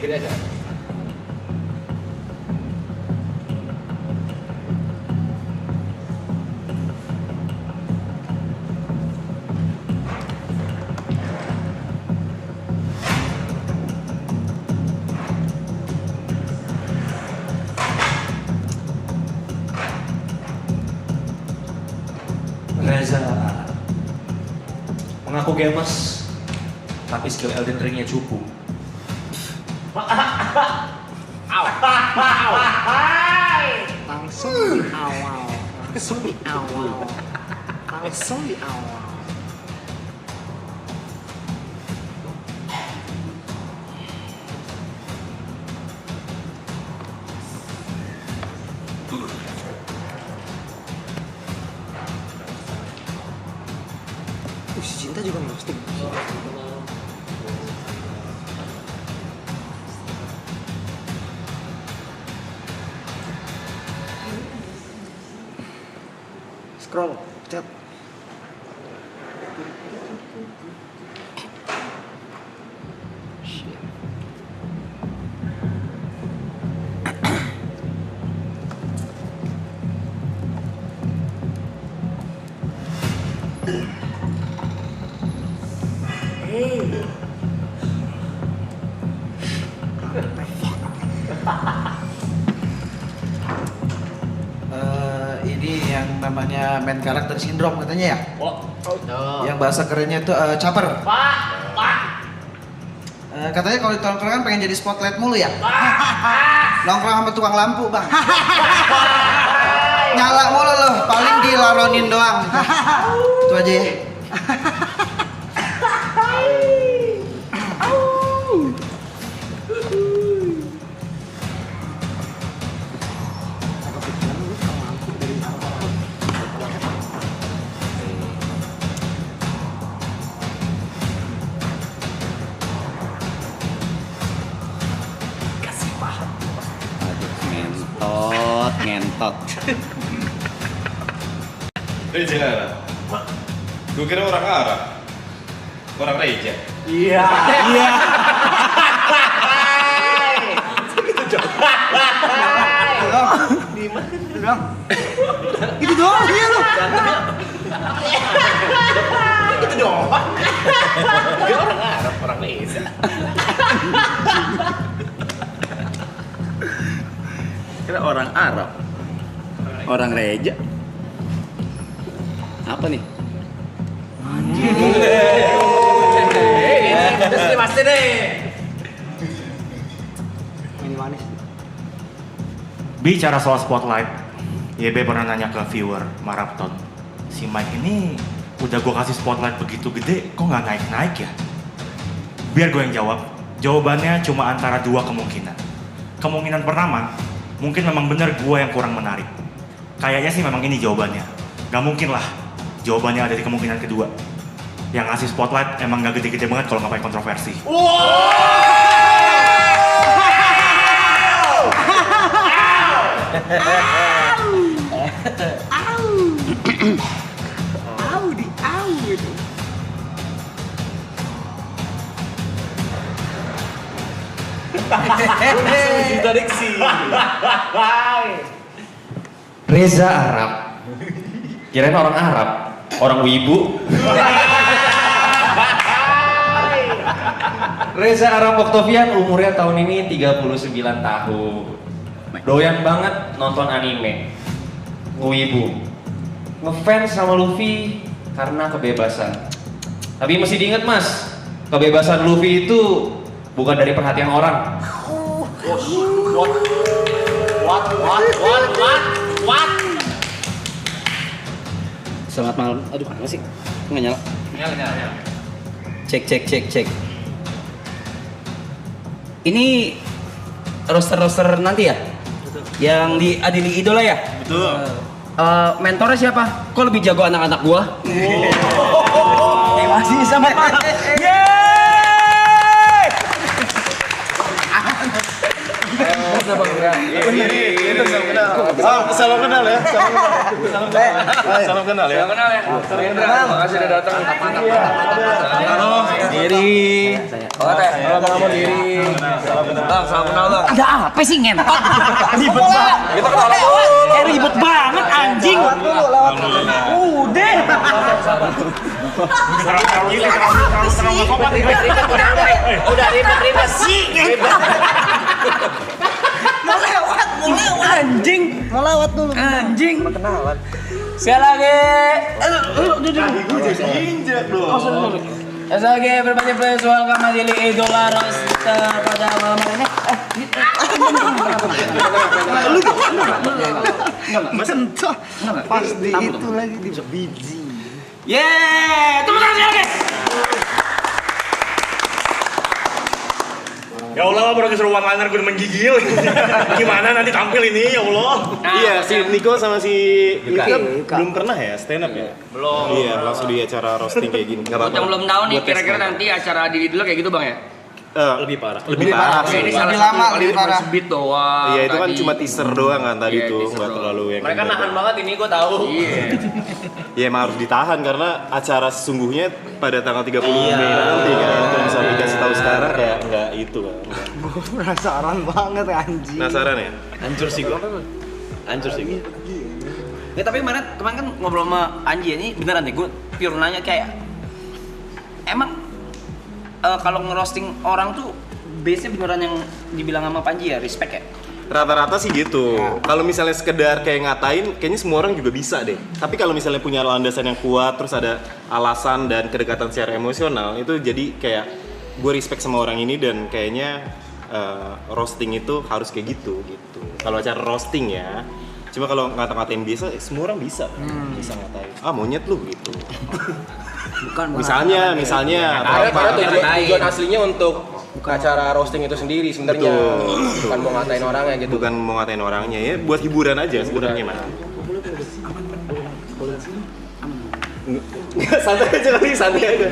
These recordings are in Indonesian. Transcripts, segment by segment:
Gini aja. Reza mengaku gamers, tapi skill Elden Ring-nya cupu. Langsung di awal. Langsung di awal. Si Cinta juga ngerosting. Scroll, chat. Ini yang namanya main karakter syndrome katanya ya? Oh. Yang bahasa kerennya itu caper. Katanya kalau di tongkrongan pengen jadi spotlight mulu ya? Nongkrong sama tukang lampu bang. Nyala mulu loh, paling dilaronin doang. Itu aja ya. Ngentot. Reja Arab. Gue kira orang Arab. Orang Reja. Iya. Iya. Itu doang dia lu. Itu doang. Dia orang Arab, orang Reza. Kira orang Arab. Orang Reja. Apa nih? Ini pasti deh. Ini manis. Bicara soal spotlight, YB pernah nanya ke viewer Marathon, si Mike ini udah gue kasih spotlight begitu gede, kok nggak naik-naik ya? Biar gue yang jawab. Jawabannya cuma antara dua kemungkinan. Kemungkinan pertama, mungkin memang benar gue yang kurang menarik. Kayaknya sih memang ini jawabannya. Gak mungkin lah jawabannya ada di kemungkinan kedua. Yang ngasih spotlight emang gak gede-gede banget kalau nggak pakai kontroversi. Reza Arab. Kirain orang Arab, orang wibu. Reza Arab Octavian umurnya tahun ini 39 tahun. Doyan banget nonton anime. Wibu. Ngefans sama Luffy karena kebebasan. Tapi mesti diingat mas, kebebasan Luffy itu bukan dari perhatian orang. What? Selamat malam. Aduh, mana sih? Nggak nyala. Nyala. Cek. Ini roster nanti ya? Betul. Yang diadili idola ya? Betul. Mentornya siapa? Kok lebih jago anak-anak gua? Masih sama Salam kenal ya. Salam kenal ya. Makasih udah datang. Halo, diri. Salam diri. Bang, salam kenal bang. Ada apa sih ngentot? Ribet banget. Kita kenalan dulu. Ribet banget anjing. Udah. Udah ribet sih. Mau lewat. Anjing. Mau lewat dulu. Anjing. Kenalan. Sekali lagi. Sekali lagi berbagai visual kami Dili Idola Roster pada malam hari ini. Sentuh. Pas di itu lagi di biji. Yeay, tepuk tangan sekali lagi. Ya Allah, baru keseruan liner gue menggigil. Gimana nanti tampil ini, ya Allah. Iya, si Niko sama si Yuka Yuka. belum pernah ya stand up ya? Belum. Iya, langsung di acara roasting kayak gini. Enggak Buat yang belum tahu nih, kira-kira nanti acara Dili dulu kayak gitu bang ya? lebih parah. Lebih parah. Oke, ini Lebih salah lama, satu kali lebih parah. sebit doang. Iya, itu kan tadi. cuma teaser doang kan tadi Iya, tuh, teaser nggak doang. terlalu yang Mereka kayak nahan gitu. banget ini, gue tahu. Iya. Ya emang harus ditahan karena acara sesungguhnya pada tanggal 30 Mei nanti kan. Kalau misalnya dikasih tahu sekarang kayak enggak itu kan. Gue penasaran banget anjing. Penasaran ya? Hancur sih gue. Hancur sih gue. Ya tapi kemarin kan ngobrol sama Anji ini beneran deh, gue pure nanya kayak emang kalau ngerosting orang tuh base-nya beneran yang dibilang sama Panji ya, respect ya? Rata-rata sih gitu. Kalau misalnya sekedar kayak ngatain, kayaknya semua orang juga bisa deh. Tapi kalau misalnya punya landasan yang kuat, terus ada alasan dan kedekatan secara emosional, itu jadi kayak gue respect sama orang ini dan kayaknya roasting itu harus kayak gitu. Kalau acara roasting ya. Cuma kalau ngata-ngatain biasa, semua orang bisa bisa ngatain. Ah monyet lu gitu. Bukan Misalnya atau apa. Tujuan aslinya untuk acara roasting itu sendiri sebenarnya. Bukan mau ngatain orangnya gitu. Bukan mau ngatain orangnya ya, buat hiburan aja sebenarnya mah. Santai aja kali, santai aja.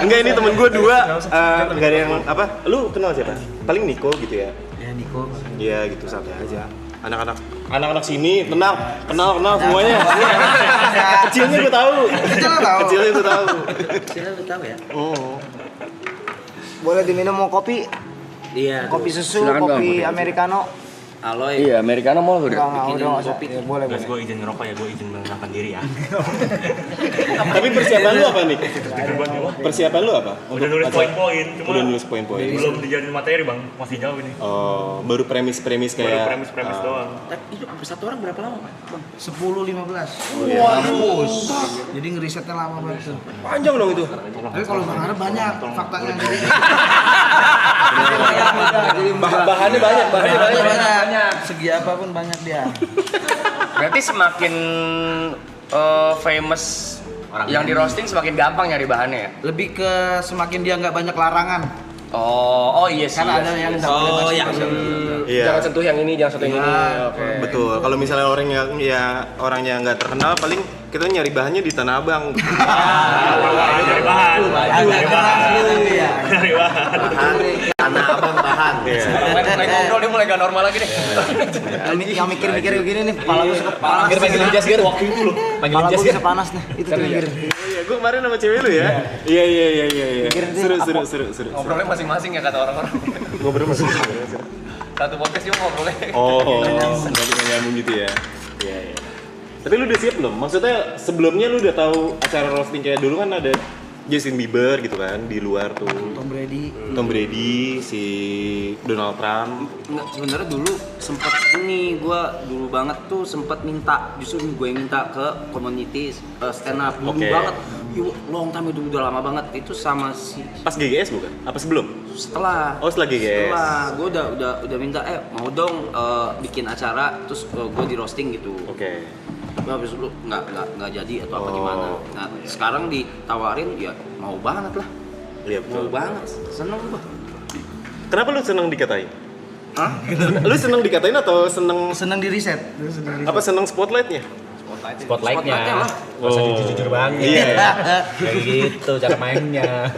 Enggak, ini temen gue dua, nggak ada yang apa? Lu kenal siapa? Paling Niko gitu ya? Ya Niko. Iya gitu, santai aja. Anak-anak sini kenal semuanya. Kecilnya gue tahu. Kecilnya gue tahu. Kira lu tahu ya? Oh. Boleh diminum mau kopi? Iya. Kopi susu, Silakan, Bang. kopi americano. Aloy. Iya, Americano mau Enggak, udah enggak usah. Ya, boleh, Guys, boleh. gue izin ngerokok ya, gue izin menenangkan diri ya. Tapi persiapan lu apa nih? Persiapan lu apa? Udah nulis poin-poin, cuma Udah nulis poin-poin. belum dijadiin materi bang, masih jauh ini. Oh, baru premis-premis Baru kayak premis-premis doang. Tapi itu satu orang berapa lama, Bang? 10-15. Jadi ngerisetnya lama banget tuh. panjang dong itu. Tapi kalau Bang Arab banyak faktanya. Bahannya banyak. banyak. Segi apapun banyak dia. Berarti semakin famous yang di roasting semakin gampang nyari bahannya ya? Lebih ke semakin dia nggak banyak larangan. Oh iya sih. Karena ada yang nggak boleh Oh, masuk. yang Iya. Jangan sentuh yang ini, jangan sentuh yang ini. Oke. Betul. Kalau misalnya orangnya nggak terkenal, paling kita nyari bahannya di Tanah Abang. Dari bahan. Tanah abang bahan. Mulai ngobrol dia mulai gak normal lagi nih. Yang mikir-mikir begini nih, kepala gue suka panas. Panggil jas gitu waktu itu loh. Kepala gue bisa panas nih. Itu tuh mikirin. Iya, gue kemarin sama cewek lu ya. Iya. Mikirin dia Seru. Ngobrolnya masing-masing ya kata orang-orang. Ngobrol masih. Satu podcast cuma ngobrolnya. Oh, nggak nyambung gitu ya. Iya. Tapi lu udah siap belum? Maksudnya sebelumnya lu udah tahu acara roasting kayak dulu kan ada Justin Bieber gitu kan di luar tuh. Tom Brady, si Donald Trump. Enggak, sebenarnya dulu sempet ini gua dulu banget tuh sempet minta, justru gue yang minta ke community stand up dulu Oke. banget. Long time itu udah lama banget itu sama si Pas GGS bukan? Apa sebelum? setelah Oh, setelah GGS. setelah gue udah minta mau dong bikin acara terus gue di roasting gitu. Oke. Tapi habis itu nggak jadi atau apa Oh, gimana. Nah sekarang ditawarin ya mau banget lah, Iya mau betul. banget, seneng gua. Kenapa lu seneng dikatain? Hah? Lu seneng dikatain atau seneng Senang di riset. apa seneng spotlightnya? Spotlightnya lah, Oh. Jujur banget. Iya. Kayak gitu cara mainnya.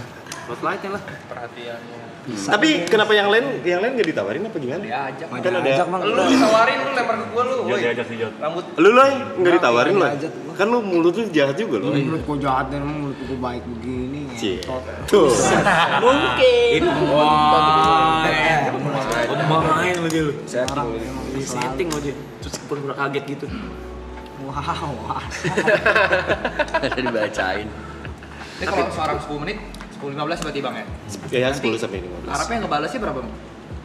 spotlightnya lah. Perhatiannya. Tapi kenapa yang lain nggak ditawarin apa gimana? Diajak. Kan ada. Lu ditawarin, lu lempar ke gua lu. Jod woi. diajak sih Jod. Rambut. Lu loh nggak ditawarin loh. Kan lu mulut lu jahat juga loh. Mulut gua jahat dan mulut gua baik begini. Cie. Tuh. Mungkin. Wah. Main aja lu. Setting. Setting aja. Terus pura-pura kaget gitu. Wow. Ada dibacain. Ini kalau seorang 10 menit, 10-15 berarti bang ya? Ya 10 sampai 15. Harapnya ngebalasnya berapa bang?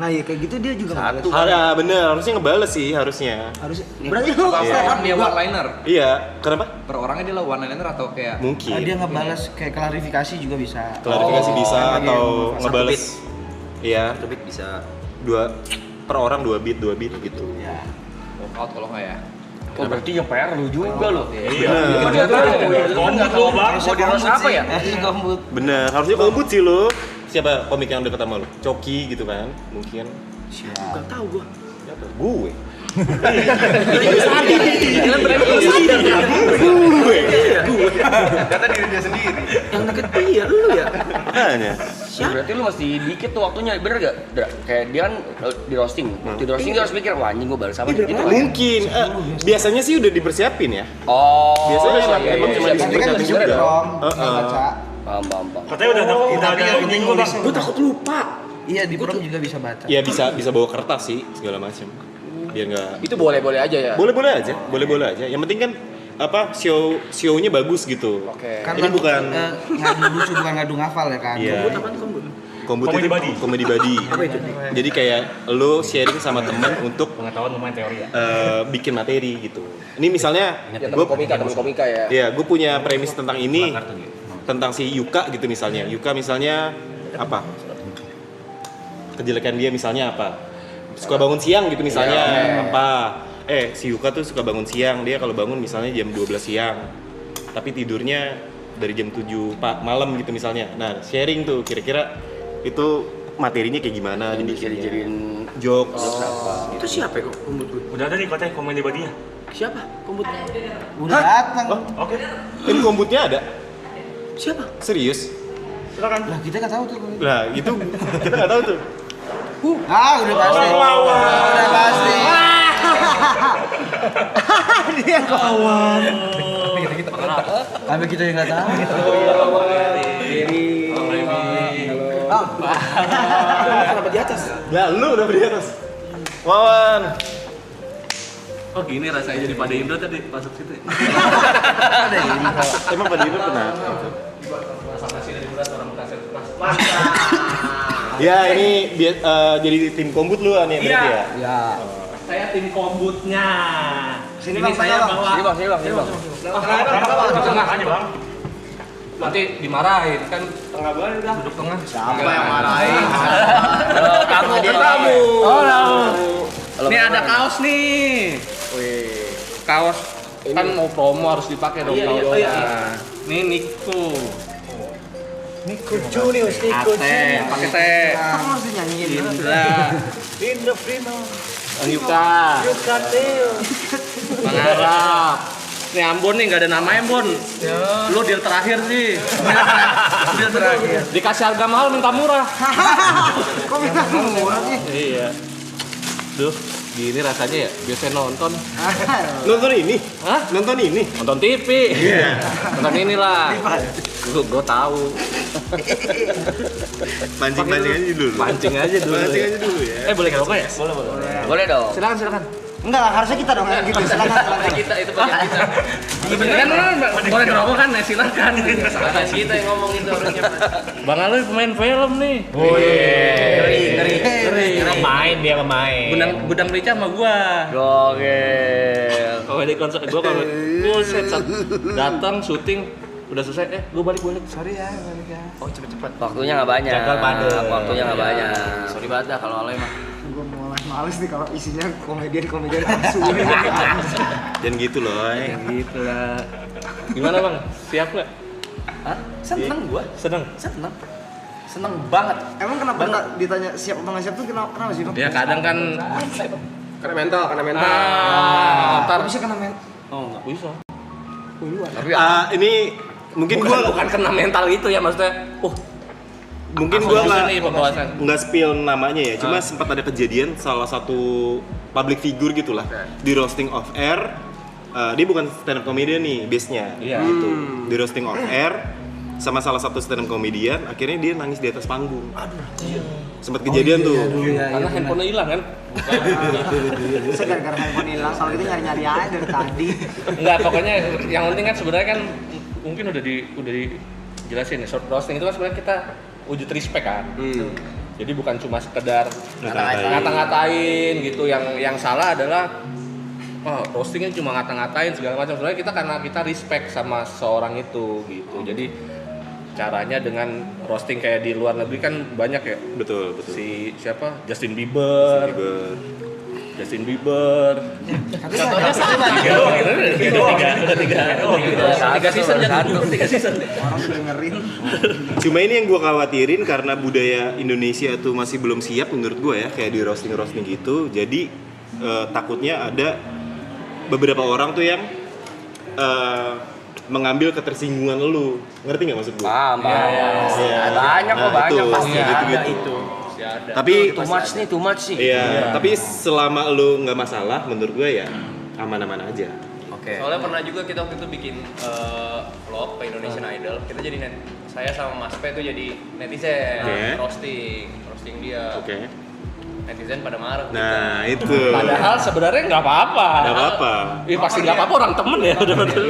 Nah ya kayak gitu dia juga nggak balas. Ada bener, harusnya ngebales sih harusnya. Harus. Berarti lu Apa orang dia one liner? Iya, kenapa? Per orangnya dia lah one liner atau kayak Mungkin. dia ngebalas kayak klarifikasi juga bisa. Klarifikasi bisa atau ngebales. Iya, Satu beat bisa. per orang 2 beat gitu. Ya. walkout kalau nggak ya? Oh berarti yang PR lu juga lo. Bener. Kombut lo bang. Mau di roast apa ya? Gambut. Bener, harusnya kombut sih lo. Siapa komik yang dekat sama lo? Coki gitu kan? Mungkin. Gak tau gua. Siapa? Gue. Kalian berani Gue. Kata diri dia sendiri. yang deket dia lu ya. Makanya. Berarti lu masih dikit tuh waktunya, bener gak? Kayak dia kan di roasting. Di roasting dia harus mikir, wah anjing gua balas apa nih? Gitu kan? Mungkin. Biasanya sih udah dipersiapin ya. Oh. Biasanya iya, emang iya, cuma iya. disiapin Nanti kan juga. dong. Heeh. Baca. Paham. Katanya udah ada ini gua bang. Gua takut lupa. Iya di prom juga bisa baca. Ya bisa bawa kertas sih segala macam. Biar nggak. Itu boleh-boleh aja ya. Boleh-boleh aja. Yang penting kan apa show-nya bagus gitu. Oke. Kan Ini bukan ngadu lucu bukan ngadu ngafal ya kan. Iya. Apaan kombut? Kombut Comedy itu buddy. comedy buddy. Apa itu? Jadi kayak lo sharing sama temen untuk Pengetahuan lumayan teori ya. bikin materi gitu. Ini misalnya Ya, gue temen komika ya. ya gue punya premis tentang ini tentang si Yuka gitu misalnya. Yuka misalnya apa? Kejelekan dia misalnya apa? Suka bangun siang gitu misalnya apa? Si Yuka tuh suka bangun siang. Dia kalau bangun misalnya jam 12 siang. Tapi tidurnya dari jam 7 malam gitu misalnya. Nah, sharing tuh kira-kira itu materinya kayak gimana Dijadiin jokes. itu siapa ya kok kombut gue? Udah ada nih katanya komedi badinya. Siapa kombut? Udah datang. Oke. Ini kombutnya ada. Siapa? Serius? Lah kita nggak tahu tuh. Nah, itu kita nggak tahu tuh. Udah pasti. Udah pasti. Dia kawan. Tapi kita yang nggak tahu. Kenapa di atas? Lah, lu udah di atas. Wawan. Oh gini rasanya jadi pada Indro tadi masuk situ. Emang pada itu pernah. Ya, ini jadi tim kombut lu nih berarti ya? Ya. Saya tim kombutnya. Sini Ini bang, saya bang. bawa. Sini bang. Di tengah aja bang. Nanti dimarahin kan tengah banget udah duduk tengah. Siapa yang marahin? Kamu Dia kamu. Ini ada kaos nih. Wih, kaos kan mau promo harus dipakai dong. iya. Nih Niko. Niko Junius, Niko Teh, pakai teh. Kamu harus dinyanyiin. Indra, Indo Primo. Bang Yuka, Bang Arab. Nih Ambon nih nggak ada namanya Ambon. Lu deal terakhir sih. Deal terakhir. Dikasih harga mahal minta murah. Kok minta murah sih? Iya. Duh, gini rasanya ya. Biasanya nonton. Nonton ini? Hah? Nonton ini? Nonton TV. Nonton inilah. Gue tahu. Mancing-mancing aja dulu. Pancing aja dulu. Mancing aja dulu ya. Boleh ngerokok ya? Boleh dong. Silakan. Enggak lah, harusnya kita dong yang gitu. Silakan. Kita itu bagian kita. Kan boleh ngerokok kan? Ya silakan. Salah kita yang ngomong itu harusnya. Bang Aloy pemain film nih. Ngeri. Pemain. Gudang Rica sama gua. Gokil. Kalau di konser gua kalau buset datang syuting udah selesai gua balik. Sorry ya, balik ya. Oh cepet-cepet. Waktunya nggak banyak. Jagal padet. Waktunya nggak banyak. Sorry banget dah kalau Aloy mah. Gue mulai males nih kalau isinya komedian langsung. Dan gitu loh. Gitu lah. Gimana Bang? Siap nggak? Hah? Seneng gua. Seneng. Seneng banget. Emang kenapa ditanya siap apa nggak siap tuh kenapa sih bang? Ya kadang kan Karena mental. ntar Bisa kena men. oh nggak bisa. Tapi Ini mungkin Bukan gua kena mental itu ya maksudnya. mungkin Aku gua juga nih pembahasan. nggak spill namanya ya, cuma sempat ada kejadian salah satu public figure gitulah di roasting off air. Dia bukan stand up comedian nih base-nya, Iya. gitu. Di roasting off air sama salah satu stand up comedian, akhirnya dia nangis di atas panggung. Sempat kejadian tuh. Karena handphonenya hilang kan? Saya gara-gara handphone hilang, kalau gitu nyari-nyari aja dari tadi. Enggak, pokoknya yang penting kan sebenarnya kan mungkin udah dijelasin ya. Short roasting itu kan sebenarnya kita wujud respect kan. Jadi bukan cuma sekedar ngata-ngatain gitu. Yang salah adalah roastingnya cuma ngata-ngatain segala macam. Sebenarnya kita karena kita respect sama seseorang itu gitu. Jadi caranya dengan roasting kayak di luar negeri kan banyak ya. Betul. Si siapa? Justin Bieber. Tiga season Orang dengerin. Cuma ini yang gue khawatirin karena budaya Indonesia tuh masih belum siap menurut gue ya, kayak di roasting gitu. Jadi takutnya ada beberapa orang tuh yang mengambil ketersinggungan lu. Ngerti nggak maksud gue? Paham. Banyak kok, Nah, banyak itu, pasti gitu, ada gitu. itu. Tapi Too much sih. iya, tapi selama lu nggak masalah menurut gue ya aman-aman aja. Oke. Soalnya pernah juga kita waktu itu bikin vlog ke Indonesian Idol. Kita jadi saya sama Mas P tuh jadi netizen, Oke. roasting dia. Oke. Netizen pada marah. Nah, itu. Padahal sebenarnya nggak apa-apa. Nggak apa-apa. Pasti nggak apa-apa, orang temen ya udah betul.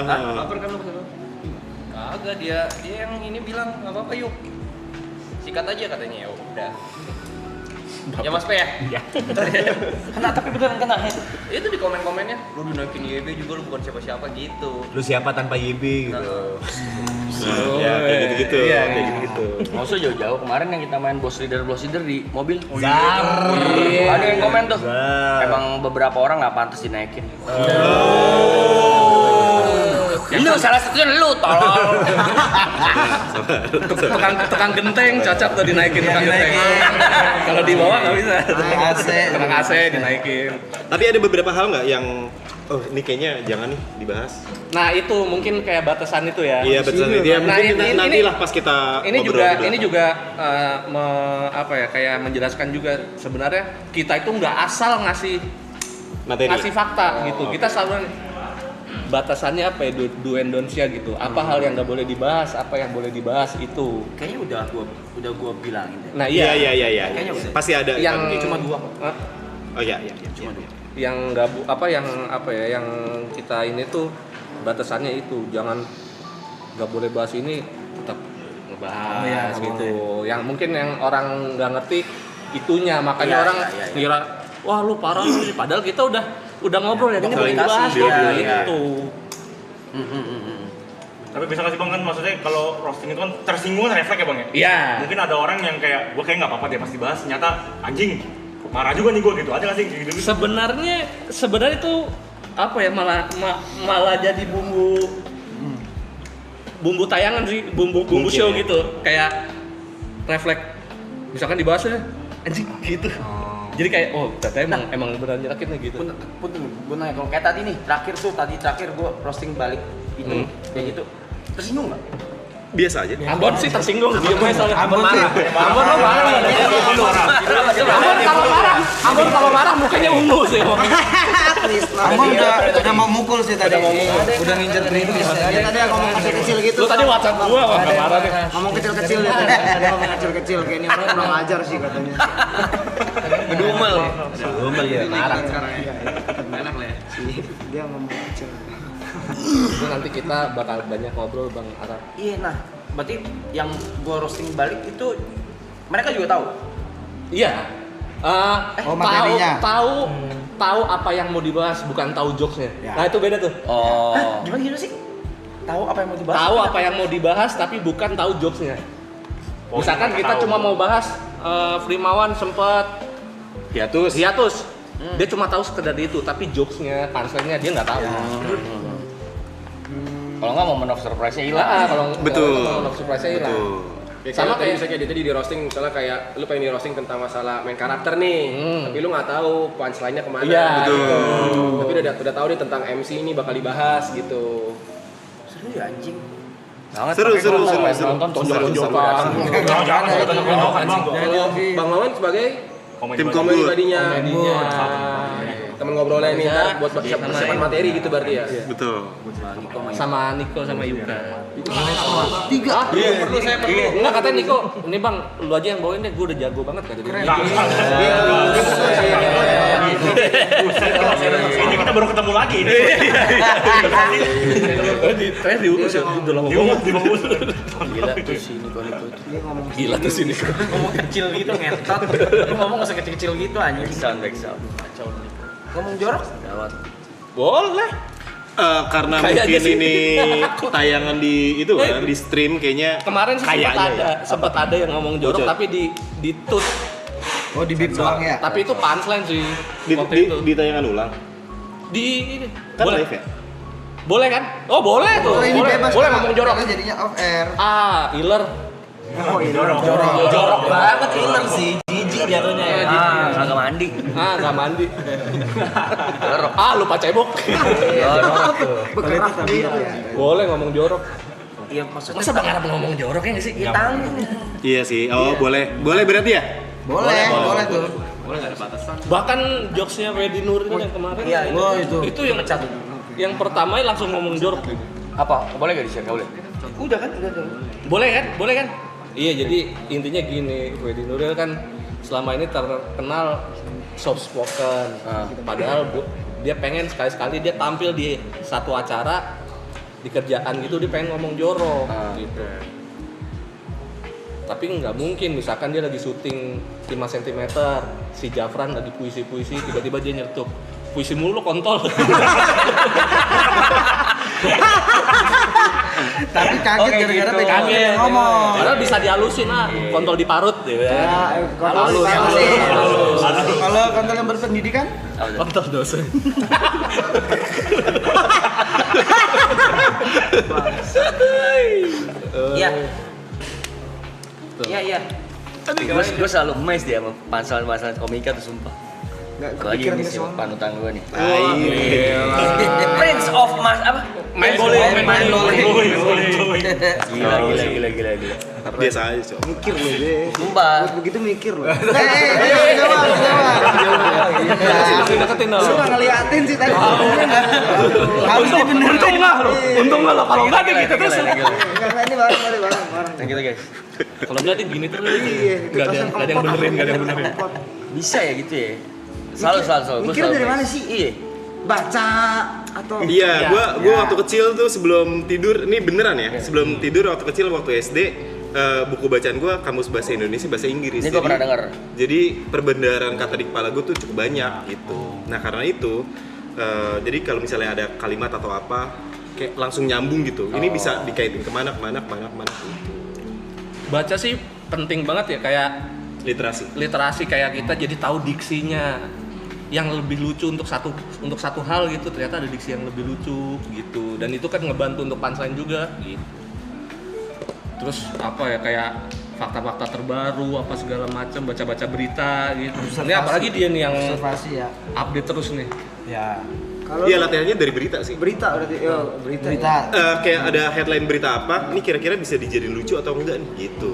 Baper kan lu kesana? Kagak, dia yang ini bilang nggak apa-apa yuk. Sikat aja katanya, ya udah. Ya Mas P ya? Ya. Kena, tapi beneran kena. Itu di komen-komennya, lu dinaikin YB juga, lu bukan siapa-siapa gitu. Lu siapa tanpa YB gitu. Ya, kayak gitu-gitu. Iya, Kayak gitu-gitu. Nggak usah jauh-jauh, kemarin yang kita main boss leader di mobil. Iya. Ada yang komen tuh. Zar. Emang beberapa orang nggak pantas dinaikin. Lu salah satunya lu, tolong. Tukang genteng cocok tuh dinaikin tukang genteng. Kalau di bawah nggak bisa. Tukang AC dinaikin. Tapi ada beberapa hal nggak yang ini kayaknya jangan nih dibahas. Nah itu mungkin kayak batasan itu ya. Iya betul. Dia Nah, mungkin nantilah pas kita ini ngobrol juga di belakang. ini juga apa ya, kayak menjelaskan juga sebenarnya kita itu nggak asal ngasih fakta gitu. Kita selalu batasannya apa ya, do and don't-nya gitu. Apa hal yang nggak boleh dibahas, apa yang boleh dibahas itu. Kayaknya udah gua bilangin deh. Nah Iya. Kayaknya udah. Pasti ada. Yang Cuma 2 kok. Oh iya. Cuma 2. Yang nggak yang kita ini tuh batasannya itu jangan nggak boleh bahas ini, tetap ngebahas gitu. Yang mungkin yang orang nggak ngerti itunya, makanya Iya, orang iya. ngira wah lu parah lu, padahal kita udah ngobrol ya, ini boleh dibahas Iya, kok, iya. gitu. Tapi bisa nggak sih bang, kan maksudnya kalau roasting itu kan tersinggung kan refleks ya bang ya? Iya. Mungkin ada orang yang kayak, gue kayak nggak apa-apa dia pasti bahas, ternyata anjing marah juga nih gue gitu, ada nggak sih gitu? Sebenarnya itu apa ya, malah jadi bumbu tayangan sih, bumbu show gitu, kayak refleks. Misalkan dibahasnya anjing gitu. Jadi kayak ternyata emang beneran nyerakinnya gitu. Punten, gue nanya kalau kayak tadi nih, terakhir gue roasting balik itu kayak gitu. Tersinggung nggak? Biasa aja. Ambon sih tersinggung, dia soalnya Ambon marah. Ambon lo marah. Ambon kalau marah mukanya ungu sih. Kamu udah mau mukul sih tadi. Udah ngincer Greenpeace. Dia tadi ngomong kecil-kecil gitu. Lu tadi WhatsApp gua nggak marah deh. Ngomong kecil-kecil dia tadi. Tadi ngomong kecil-kecil kayak ini orang kurang ajar sih katanya. Ngedumel. Ya marah. Sekarang ya. Enak lah ya. Dia ngomong kecil. Itu nanti kita bakal banyak ngobrol Bang Arab. Iya, nah berarti yang gue roasting balik itu mereka juga tahu. Iya. materinya. Tahu apa yang mau dibahas, bukan tahu jokesnya. Nah itu beda tuh. Oh. Gimana sih? Tahu apa yang mau dibahas? Tahu apa yang mau dibahas tapi bukan tahu jokesnya. Misalkan kita cuma mau bahas Frimawan sempat hiatus. Dia cuma tahu sekedar itu, tapi jokesnya, punchline-nya dia nggak tahu. Kalau nggak momen of surprise-nya hilang. Kalau Betul. momen of surprise-nya hilang. Ya, sama kayak misalnya dia tadi di roasting, misalnya kayak lu pengen di roasting tentang masalah main karakter nih, tapi lu nggak tahu punchline-nya kemana. Iya, Tapi udah tahu nih tentang MC ini bakal dibahas gitu. Seru ya anjing. Seru. Nonton tonjok-tonjokan. Kalau Bang Mawan sebagai Tim komedi Kombut. tadinya. Temen ngobrolnya ini ntar buat persiapan materi gitu berarti ya. Betul. Sama Niko sama Yuka. Tiga. Perlu saya perlu. Enggak katanya Niko, ini Bang, lu aja yang bawain deh, gue udah jago banget kata dia. Ini kita baru ketemu lagi ini. Terus diurus ya, udah lama banget. Gila tuh si Niko itu. Gila tuh sini. Ngomong kecil gitu ngentot. Lu ngomong nggak usah kecil-kecil gitu anjing. Backsound. Kacau nih. Ngomong jorok? Gawat. Boleh. Karena Kayaknya mungkin sih. ini tayangan di itu kan di stream kayaknya Kemarin sih sempat ada yang ngomong jorok Bocor. tapi di tut. Oh di bip doang ya? Tapi itu punchline sih. di, waktu di, itu. di tayangan ulang. Di ini. Kan Boleh. live ya? Boleh kan? Oh, boleh tuh. Boleh ini bebas. Boleh Kak. ngomong jorok. Karena jadinya off air. Iler. Oh iya. Jorok banget iler sih. Jijik jatuhnya ya. Kagak mandi. Enggak mandi. Lupa cebok. Jorok tuh. Bekerah tapi ya. Boleh ngomong jorok. Iya maksudnya. Masa Bang Arab ngomong jorok ya nggak sih? Ya tanggung. Iya sih. Oh, boleh. Boleh berarti ya? Boleh tuh. Bahkan jokesnya Wedi Nur itu yang kemarin. Iya, Oh itu. Itu yang yang pertama langsung ngomong jorok. Apa? Boleh gak di-share? Gak boleh? Udah kan? Boleh kan? Boleh kan? Iya, jadi intinya gini, Wedi Nuril kan selama ini terkenal soft spoken. Padahal dia pengen sekali-sekali dia tampil di satu acara di kerjaan gitu, dia pengen ngomong jorok gitu. Tapi nggak mungkin, misalkan dia lagi syuting 5 cm, si Jafran lagi puisi-puisi, tiba-tiba dia nyertuk puisi mulu kontol. Tapi kaget gara-gara gitu. pegang Kaget. ngomong. Padahal bisa dihalusin kontol diparut gitu ya. Halus. Kalau kontol yang berpendidikan? Kontol dosen. Iya. Iya. Gue selalu amazed dia sama pansalan-pansalan komika tuh sumpah. Gue lagi ini sih panutan gue nih. Prince of Mas apa? Main bowling. Gila. Biasa aja, Cok. Mikir loh deh. Sumpah. Begitu mikir loh. Deketin dong. Lu nggak ngeliatin sih tadi. Harus dibenerin. Untung nggak lo, kalau nggak dia gitu terus. Enggak ini bareng. Thank you guys. Kalau nggak dia gini terus. Iya. Nggak ada yang benerin, nggak ada yang benerin. Bisa ya gitu ya? Selalu. Gua Mikir selalu dari mana amazed. sih? Iya. Baca atau Iya, gua waktu kecil tuh sebelum tidur, ini beneran ya. Sebelum tidur waktu kecil waktu SD, buku bacaan gua kamus bahasa Indonesia, bahasa Inggris. Ini gua pernah dengar. Jadi perbendaharaan kata di kepala gua tuh cukup banyak gitu. Nah, karena itu jadi kalau misalnya ada kalimat atau apa kayak langsung nyambung gitu. Ini bisa dikaitin kemana gitu. Baca sih penting banget ya, kayak literasi kayak kita jadi tahu diksinya yang lebih lucu untuk satu hal gitu, ternyata ada diksi yang lebih lucu gitu, dan itu kan ngebantu untuk punchline juga gitu. Terus apa ya, kayak fakta-fakta terbaru apa segala macam, baca berita gitu. Ini apalagi dia nih yang Observasi ya. update terus nih. Ya. kalau Iya, latihannya dari berita sih. berita berarti berita. Berita. Kayak ada headline berita apa, ini kira-kira bisa dijadiin lucu atau enggak nih gitu.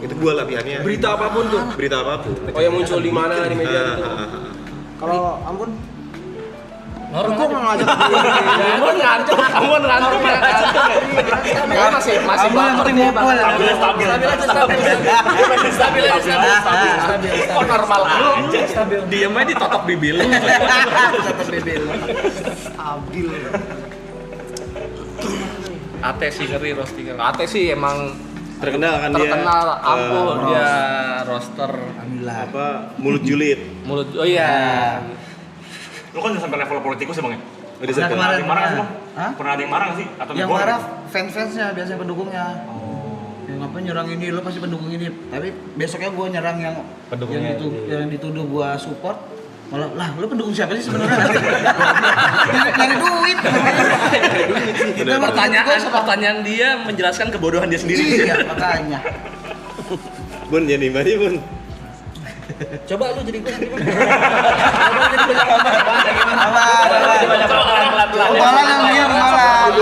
Itu gua latihannya. Berita apapun tuh. Berita apapun. Oh, yang muncul di mana di media itu. Kalau ampun Normal. Gua nggak ngajak Kamu ngantuk ya. Masih stabil. Kok normal lu? Diam aja ditotok bibir lu. Stabil. Ate sih ngeri roasting. Ate sih emang Terkenal kan dia. terkenal, ampun dia roaster Alhamdulillah. Apa mulut julid. mulut. Oh iya. Lu kan udah sampai level politikus ya bang ya? Udah Nah, sampai. Pernah ada yang marah nggak sih bang? Hah? Pernah ada yang marah nggak sih? Atau Yang negor marah gitu? fans-fansnya, biasanya pendukungnya. Yang ngapain nyerang ini, lo pasti pendukung ini. Tapi besoknya gue nyerang yang yang dituduh gue support. Malah, lah lu pendukung siapa sih sebenarnya? Nyari duit. Kita Pertanyaan dia menjelaskan kebodohan dia sendiri. Iya, makanya. Bun jadi mana Bun? Coba lu jadi gue nanti. Malah yang dia malah.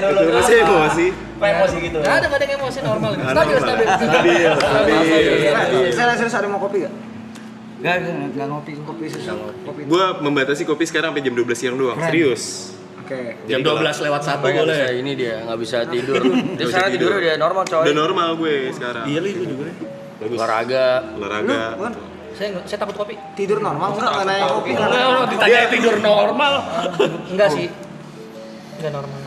Itu sih nggak ada yang emosi normal. Stabil. Serius ada mau kopi gak? Enggak ngopi susu. Kopi. Gua membatasi kopi sekarang sampai jam 12 siang doang. Serius. Oke. Jam 12 lewat 1 boleh. Ini dia nggak bisa tidur. Dia sekarang tidur dia normal coy. Udah normal gue sekarang. Iya lu juga nih. Bagus. Olahraga. Bukan Saya takut kopi. tidur normal enggak nanya kopi kan? Ditanya tidur normal. Enggak sih. Enggak normal.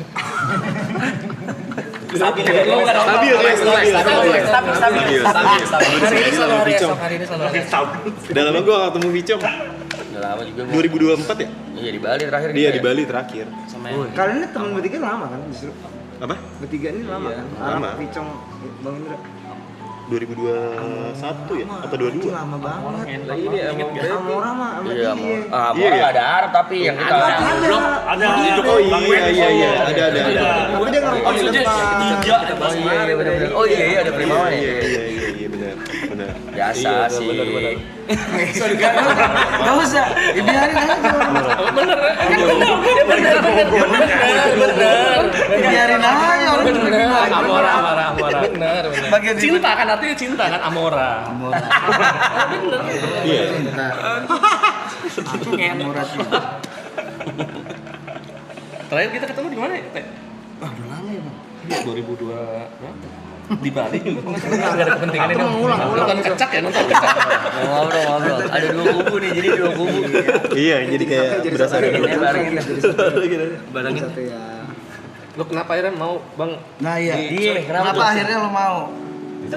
Stabil. Stabil. Hari ini selalu hari esok, hari ini selalu hari esok. Udah lama gue gak ketemu Vicom. Udah lama juga. 2024 ya? Iya di Bali terakhir. Dia di Bali terakhir. Sama yang Kalian ini teman bertiga lama kan justru? Apa? Bertiga ini lama kan? lama. Picong Bang Indra. 2021 ya? Apa 22? Lama banget. ini Amora mah sama Iya, dia. Iya, nggak ada Arab tapi yang kita Ada. Oh iya, ada. Tapi dia ngerokok di depan. Oh iya ada Primawan ya. Iya, benar. Biasa sih. Enggak usah. Biarin aja. Bener, kan bener. Biarin aja orang. Amora. Bener. Bagian Cinta kan artinya cinta kan Amora. Bener. Iya. Terakhir kita ketemu di mana ya, Teh? Udah lama ya, Bang. 2002 di Bali. Enggak ada kepentingan ini. Nonton kecak ya, nonton kecak. Ngobrol. Ada dua kubu nih, jadi dua kubu. Iya, jadi kayak berasa ada Ini barengin. Barangin. Satu ya. Lu kenapa akhirnya mau, Bang? Nah iya. Iya, Kenapa akhirnya lo mau? Itu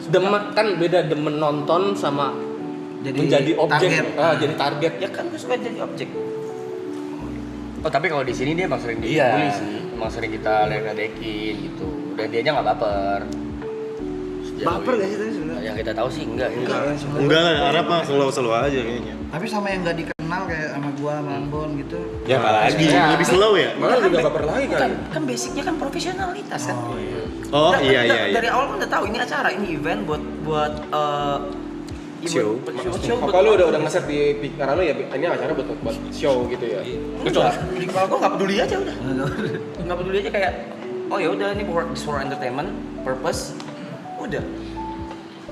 demen kan beda demen nonton sama menjadi objek. target. Jadi target. Ya kan gue suka jadi objek. Oh tapi kalau di sini dia emang sering Iya. dibully sih, emang sering kita ledekin gitu. Dan dia aja nggak baper. Sejauh Baper ini. gak sih tadi sebenarnya? Yang kita tahu sih enggak. Enggak lah, Arab mah slow aja kayaknya. Tapi sama yang nggak dikenal kayak sama gua, sama Ambon gitu. Ya malah lagi, lebih slow ya? Malah juga baper lagi Kan, kali. kan basicnya kan profesionalitas kan. Oh iya. Dari awal kan udah tahu ini acara, ini event buat Show. Apa lu udah ngeset di pikiran lu ya ini acara buat show gitu ya? Enggak, di kepala gue nggak peduli aja udah. Nggak peduli aja kayak, oh ya udah ini for entertainment purpose, udah.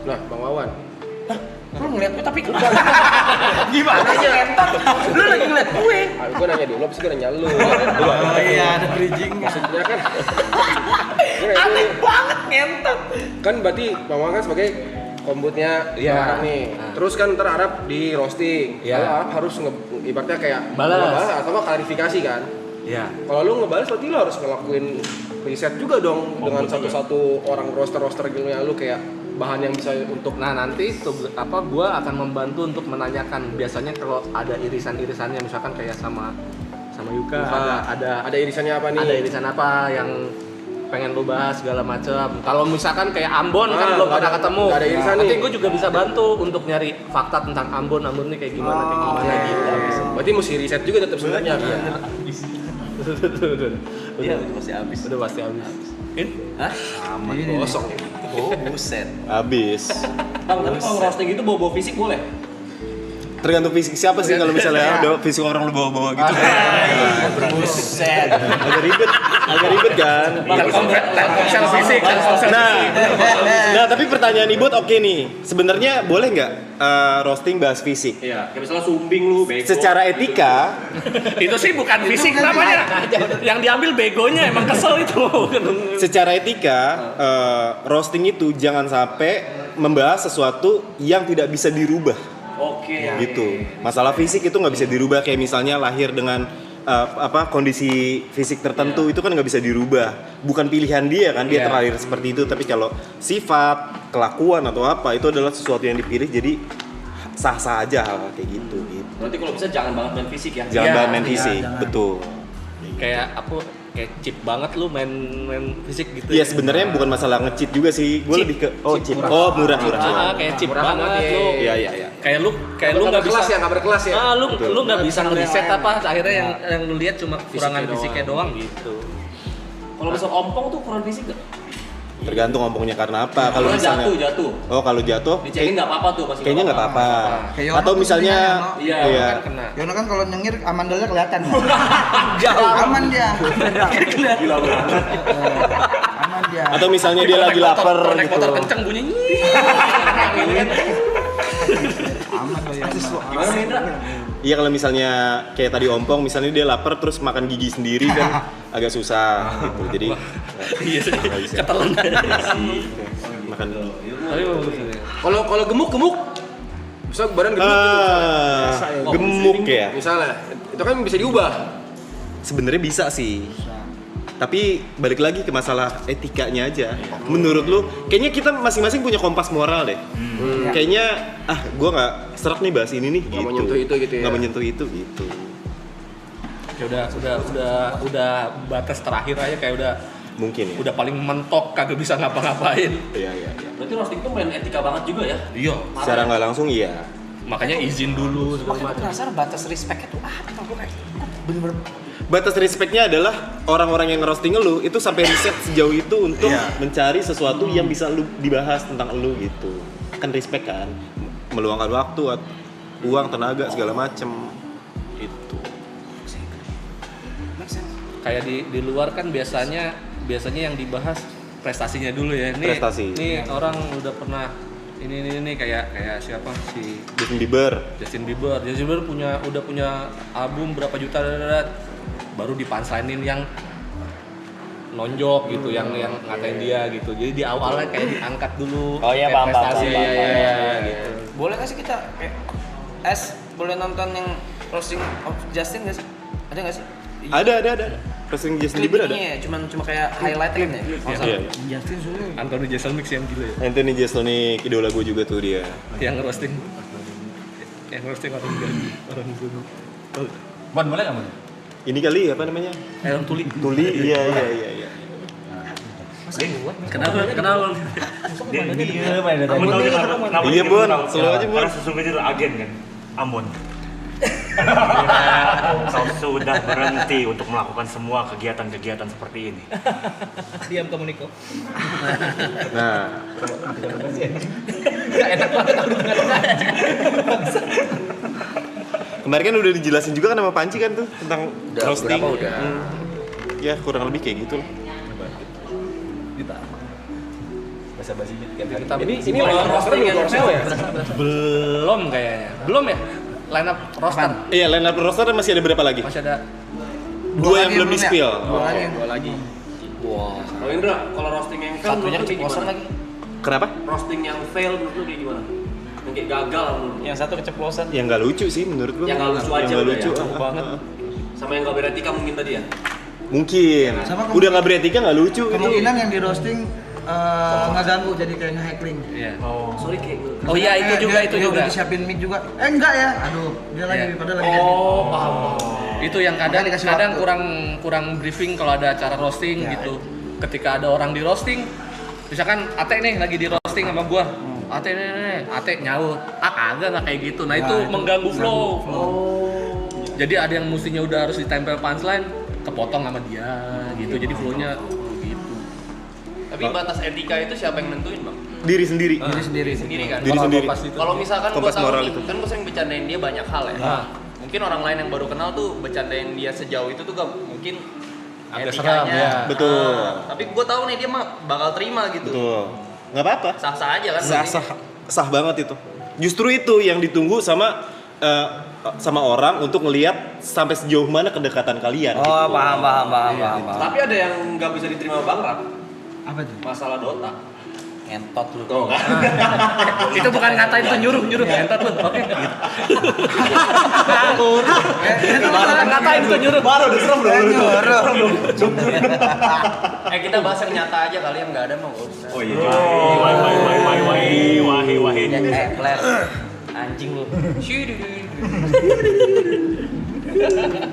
Nah, Bang Wawan. Lu ngeliat gue tapi gimana aja entar? Lu lagi ngeliat gue. Gue nanya dulu, abis gue nanya lu. Oh iya, ada bridging. Maksudnya kan, Aneh banget ngentot. kan berarti Bang Wawan kan sebagai kombutnya Arab nih. Terus kan ntar Arab di roasting. Iya. Kalau Arab harus ibaratnya kayak Balas. ngebalas atau nggak klarifikasi kan. Iya. Kalau lu ngebalas berarti lu harus ngelakuin riset juga dong dengan satu-satu orang roster gitu lu kayak bahan yang bisa untuk Nah nanti gua akan membantu untuk menanyakan biasanya kalau ada irisan-irisannya misalkan kayak sama Yuka ada irisannya apa nih? ada irisan apa yang pengen lu bahas segala macam. Kalau misalkan kayak Ambon kan belum pernah ketemu. nggak ada irisan nanti nih. gue juga bisa bantu untuk nyari fakta tentang Ambon nih kayak gimana gitu. Berarti mesti riset juga tetap sebenarnya. Iya, udah pasti habis. Udah pasti habis. Hah? Kosong. Oh, buset. Habis. Bang, tapi kalau roasting itu bawa fisik boleh? Tergantung fisik siapa sih kalau misalnya ada fisik orang lu bawa-bawa gitu. Buset. Agak ribet kan. Telkomsel fisik. Nah, tapi pertanyaan Ibut oke nih. Sebenarnya boleh nggak roasting bahas fisik? Iya, kayak misalnya sumbing lu, bego. Secara etika, Itu sih bukan fisik namanya. Yang diambil begonya emang kesel itu. secara etika roasting itu jangan sampai membahas sesuatu yang tidak bisa dirubah. Oke. Gitu. Masalah fisik itu nggak bisa dirubah, kayak misalnya lahir dengan kondisi fisik tertentu itu kan nggak bisa dirubah. Bukan pilihan dia kan, dia terlahir seperti itu. Tapi kalau sifat, kelakuan atau apa itu adalah sesuatu yang dipilih, jadi sah-sah aja hal kayak gitu. Berarti kalau bisa jangan banget main fisik ya. Jangan Iya, banget main fisik, betul. Kayak kayak cheap banget lu main fisik gitu. Iya sebenarnya bukan masalah nge-cheat juga sih, gue lebih ke cheap. Murah. Kayak cheap banget lu. Iya. Kayak lu nggak bisa nggak berkelas ya. lu nggak bisa ngeriset apa akhirnya yang lu lihat cuma kurangan fisiknya doang gitu. Kalau misal ompong tuh kurang fisik gak? Tergantung ompongnya karena apa. Kalau misalnya jatuh. Oh, kalau jatuh Dicengin nggak apa-apa tuh pasti. kayaknya nggak apa-apa. Kayak Yono Atau tuh misalnya sebenarnya, Iya, iya. kan kena. Yono kan kalau nyengir amandalnya kelihatan. Aman dia. Gila banget. Aman dia. Atau misalnya dia lagi lapar Naik gitu. motor kenceng bunyi. Aman loh ya. Gimana Indra? Iya, kalau misalnya kayak tadi ompong, misalnya dia lapar terus makan gigi sendiri kan agak susah gitu. Jadi Iya sih. nggak bisa. Ketelan. Makan dulu. Tapi bagus sih. Kalau gemuk, bisa badan gemuk gitu. Biasa ya. Gemuk ya. Misalnya, itu kan bisa diubah. Sebenarnya bisa sih. Tapi balik lagi ke masalah etikanya aja. Menurut lu, kayaknya kita masing-masing punya kompas moral deh. Kayaknya gue nggak serak nih bahas ini nih. Nggak menyentuh itu gitu ya. Nggak menyentuh itu gitu. Ya udah batas terakhir aja kayak Mungkin ya. udah paling mentok kagak bisa ngapa-ngapain. Iya. Berarti roasting tuh main etika banget juga ya? Iya. Secara nggak langsung iya. Makanya izin dulu segala Makanya gue macam. penasaran batas respect itu apa? Gue kayak bener-bener Batas respectnya adalah orang-orang yang ngerosting lu itu sampai riset sejauh itu untuk mencari sesuatu yang bisa lu dibahas tentang lu gitu. Kan respect kan, meluangkan waktu, uang, tenaga segala macem itu. Kayak di luar kan biasanya yang dibahas prestasinya dulu ya. Nih, Prestasi. Nih orang udah pernah ini kayak siapa si Justin Bieber. Justin Bieber udah punya album berapa juta baru dipanslainin yang nonjok gitu, yang ngatain dia gitu. Jadi di awalnya kayak diangkat dulu. Oh iya, kayak paham, prestasi paham, paham, ya, paham. gitu. Boleh nggak sih kita kayak boleh nonton yang roasting of Justin nggak sih? Ada nggak sih? Ada. Roasting Justin Bieber ada. Klipnya ya, cuma kayak highlight-nya ya. Iya. Justin sudah. Anthony Jeselnik yang gila ya. Anthony Jeselnik, idola gue juga tuh dia. Yang roasting orang gunung. Bon, boleh nggak, Bon? Ini kali apa namanya? Orang tuli. Tuli, iya. Kenapa? Iya, Bon, selalu aja, Bon. Karena sesungguhnya itu agen kan, Ambon. Kau sudah berhenti untuk melakukan semua kegiatan-kegiatan seperti ini. Diam kamu Niko. Nah, Enak banget aku dengar. kemarin kan udah dijelasin juga kan sama Panci kan tuh tentang roasting. Udah. Ya, kurang lebih kayak gitu lah. Basa-basinya. Ini roaster belum sale ya? Belum kayaknya. Belum ya? Line up roster. Iya, line up roster masih ada berapa lagi? Masih ada Dua yang belum di-spill. Dua lagi. Wah. Kalau Indra, kalau roasting yang fail Satunya menurut lu kayak keceplosan gimana? lagi. Kenapa? Roasting yang fail menurut lu kayak gimana? Yang kayak gagal menurut lu? Yang satu keceplosan. Yang nggak lucu sih menurut gua. Yang nggak lucu aja Yang nggak udah lucu. ya? banget. Sama yang gak beretika mungkin tadi ya? Mungkin. Sama Udah nggak beretika nggak lucu. gitu. Kemungkinan yang di roasting ngeganggu jadi kayak nge-heckling. Iya. Sorry kayak gue. Oh iya itu juga. Dia udah disiapin mic juga. Enggak ya. Aduh, dia lagi Iya. padahal lagi Oh, paham. Itu yang kadang Makanya dikasih waktu. kurang briefing kalau ada acara roasting Ya. gitu. Ketika ada orang di roasting, misalkan Ate nih lagi di roasting sama gua. Ate nih, Ate nyaut. Kagak nggak kayak gitu. Nah, itu mengganggu flow. Jadi ada yang mestinya udah harus ditempel punchline, kepotong sama dia gitu. Jadi flow-nya gitu. Tapi batas etika itu siapa yang nentuin, Bang? Diri sendiri. Diri sendiri kan? Diri sendiri. Kalau misalkan gue Kompas tahu moral nih, itu. kan gue sering bercandain dia banyak hal ya. Mungkin orang lain yang baru kenal tuh bercandain dia sejauh itu tuh gak mungkin Agak etikanya. seram, ya. Betul. Tapi gue tahu nih dia mah bakal terima gitu. Betul. Nggak apa-apa. Sah-sah aja kan? Sah banget itu. Justru itu yang ditunggu sama orang untuk ngelihat sampai sejauh mana kedekatan kalian. Oh, gitu. paham. Tapi ada yang nggak bisa diterima Bang Rat. apa tuh? Masalah Dota. Ngentot lu. Tuh kan? Itu bukan ngatain tuh nyuruh entar lu. Oke. Ngatain tuh nyuruh. Baru udah serem Kita bahas yang nyata aja kali yang nggak ada mah nggak usah. Oh iya. Wahai. Flair. Anjing lu.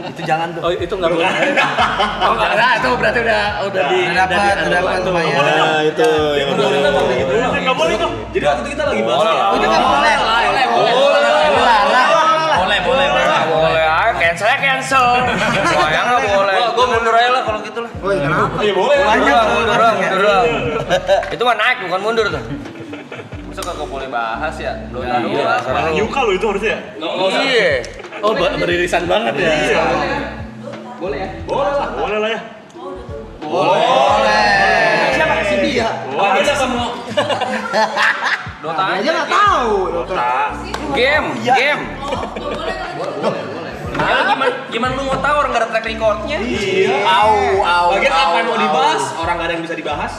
Itu jangan tuh. Oh, itu enggak boleh. Oh, enggak. Nah, itu berarti udah Udah dapat lumayan. Nah, itu yang Nggak boleh tuh. Jadi waktu itu kita lagi bahas ya. Oh, itu kan boleh. Boleh. Cancel. Wah, yang nggak boleh. Gue mundur aja lah kalau gitu lah. Woi, kenapa? Iya boleh. Banyak tuh. Mundur doang. Itu mah naik bukan mundur tuh. Masa kagak boleh bahas ya? Iya, Doang. Yuka lo itu harusnya. Iya. Oh, beririsan banget ya. Boleh ya? Boleh lah ya. Siapa sih dia? Ada kamu. Dota Aja nggak tahu. Game. Gimana lu mau tahu orang nggak ada track recordnya? Bagian apa yang mau dibahas? Orang nggak ada yang bisa dibahas.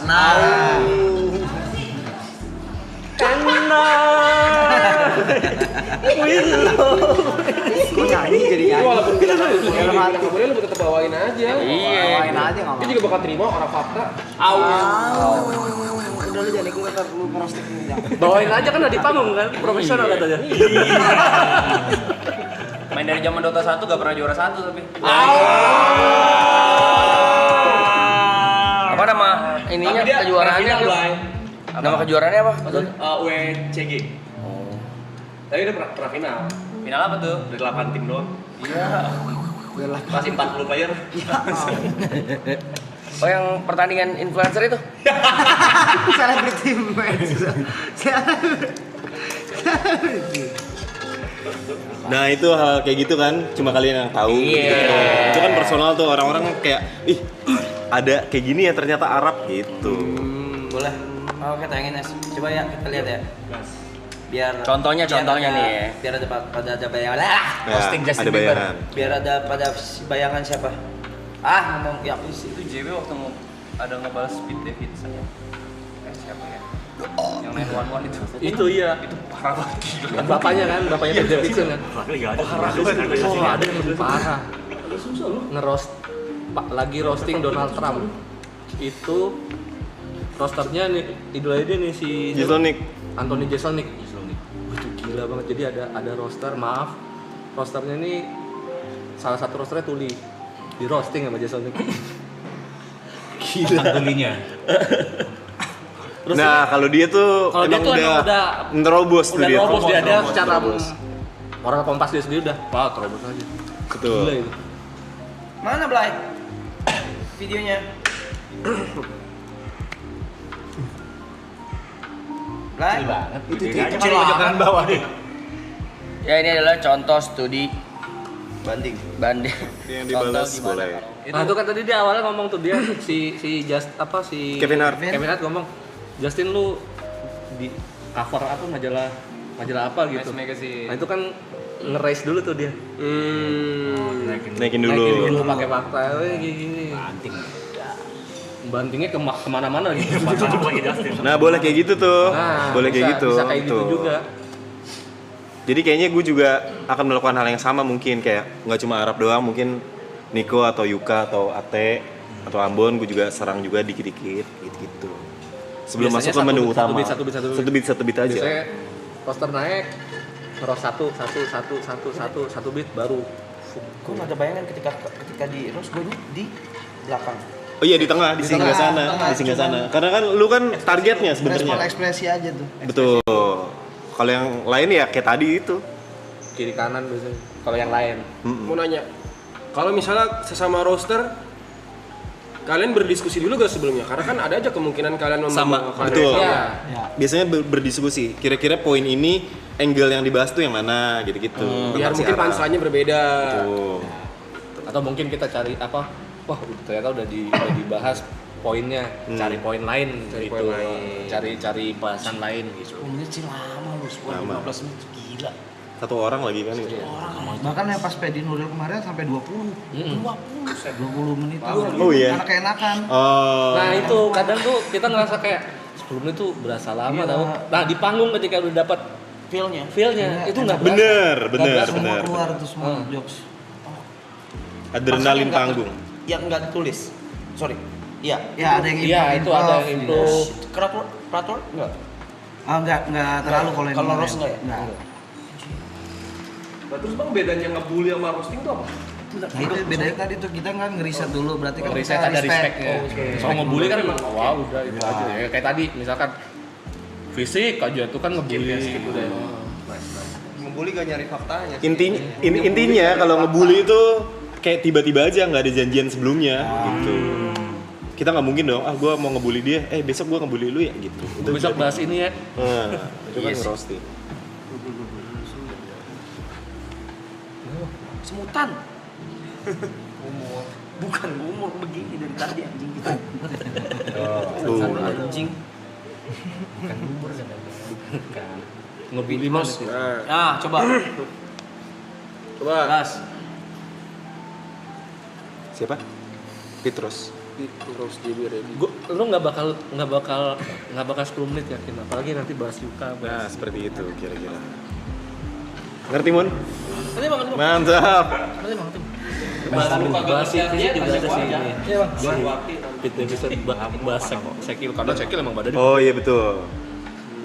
Kok nyanyi jadi Itu nyanyi? walaupun kita nggak boleh, lu tetap bawain aja. Bawain aja nggak Dia juga bakal terima orang fakta. Udah lu jangan ikut ntar lu merosting ya. Bawain aja kan udah di panggung kan, profesional katanya. Main dari zaman Dota 1 gak pernah juara 1 tapi. Apa nama ininya kejuaraannya? Nama kejuaraannya apa? WCG. Tapi udah pernah final. Final apa tuh? Dari 8 tim doang. Masih 40 player. Oh yang pertandingan influencer itu? Celebrity match. Nah itu hal kayak gitu kan, cuma kalian yang tahu. Gitu. Itu kan personal tuh, orang-orang kayak, ih ada kayak gini ya ternyata Arab gitu. Boleh. Oke, tayangin Es. Coba ya kita lihat ya. Biar Contohnya nih. Biar ada pada bayangan. Ya, ada bayangan. Biar ada pada bayangan siapa? Ngomong ya aku sih. Itu JW waktu mau ada ngebahas Speed David saya. Siapa ya? Yang 911 itu. Itu iya. Itu parah banget. Kan bapaknya Peter Jackson kan. Parah. Ada yang lebih parah. Susah lu. Lagi roasting Donald Trump. Itu rosternya nih idolanya dia nih si Jeselnik. Anthony Jeselnik. Wah, itu gila banget. Jadi ada rosternya ini salah satu rosternya Tuli. Di roasting sama Jeselnik. Gila. Tulinya. Nah kalau dia tuh Kalau dia emang tuh udah nerobos tuh udah dia. nerobos dia secara Nerobos. orang Kompas dia sendiri udah, wah terobos aja. Gila Betul. itu. Mana Blay? Videonya. Blay? Itu Kecil jangan bawah deh. Ya ini adalah contoh studi banding. Yang dibalas boleh. Nah itu kan tadi dia awalnya ngomong tuh dia si Kevin Hart. Kevin Hart ngomong, Justin lu di cover apa majalah apa gitu. Vice Magazine. Nah itu kan nge-raise dulu tuh dia. Naikin dulu. Pakai fakta gini. Bantingnya kemana-mana gitu. Nah boleh kayak gitu tuh. Nah, Boleh kayak gitu. Bisa kayak gitu Tuh. juga. Jadi kayaknya gue juga akan melakukan hal yang sama mungkin, kayak nggak cuma Arab doang, mungkin Niko atau Yuka atau Ate atau Ambon gue juga serang juga dikit-dikit gitu. Sebelum Biasanya masuk ke menu utama. Satu beat aja. Biasanya roster naik, terus satu beat baru. Gue nggak ada bayangan ketika di Rose gue di belakang. Oh iya di tengah, di singgah sana. Karena kan lu kan targetnya sebenarnya. Respon ekspresi aja tuh. Betul. Kalau yang lain ya kayak tadi itu. Kiri kanan biasanya. Kalau yang lain. Mau nanya, kalau misalnya sesama roster, kalian berdiskusi dulu gak sebelumnya? Karena kan ada aja kemungkinan kalian Sama, membawakan betul. sama. Ya. Biasanya berdiskusi. Kira-kira poin ini angle yang dibahas tuh yang mana gitu-gitu. Biar Tentang si mungkin Arab. punchline-nya berbeda. Tuh. Atau mungkin kita cari apa? Wah, ternyata udah dibahas poinnya, cari poin lain Cari gitu. poin lain. Cari bahasan lain gitu. 10 menit sih lama lu, 10 Lama. 15 menit gila. Satu orang lagi kan gitu. Bahkan yang pas Pedi Nuril kemarin sampai 20. 20 menit. Oh iya. Karena keenakan. Oh. Nah, itu kadang tuh kita ngerasa kayak 10 menit tuh berasa lama tau. Nah, di panggung ketika udah dapat feel-nya itu nggak berasa. Semua keluar tuh semua jokes. Adrenalin panggung. Yang nggak ditulis. Sorry. Iya. Ya ada yang Iya, itu ada yang improve. Peraturan enggak? Enggak terlalu kalau yang Kalau kemarin. roast enggak ya? Enggak. Nah, terus bang bedanya ngebully sama roasting tuh apa? Nah itu bedanya tadi tuh kita kan ngeriset dulu berarti kan Riset kita ada respect-nya. Kalau ngebully kan emang wah udah itu aja. Ya, kayak tadi misalkan fisik aja tuh kan ngebully gitu deh. Ngebully gak nyari faktanya. Intinya kalau ngebully itu kayak tiba-tiba aja nggak ada janjian sebelumnya gitu. Kita nggak mungkin dong, gue mau ngebully dia, besok gue ngebully lu ya gitu. Itu Besok bahas ini ya. itu kan ngerosting. Semutan. Bukan umur begini dari tadi anjing kita. Anjing. Bukan umur kan. Bukan. Ngebully Mas. Nah, coba. Gas. Siapa? Petrus. Terus jadi ready. Lu nggak bakal 10 menit yakin, apalagi nanti bahas Yuka. Nah, seperti itu kira-kira. Ngerti, Mun? Nanti Bang. Mantap. Bahas itu juga ada sih ini. Iya Bang. Kita bisa bahas Sekil karena Sekil emang badannya. Oh iya betul.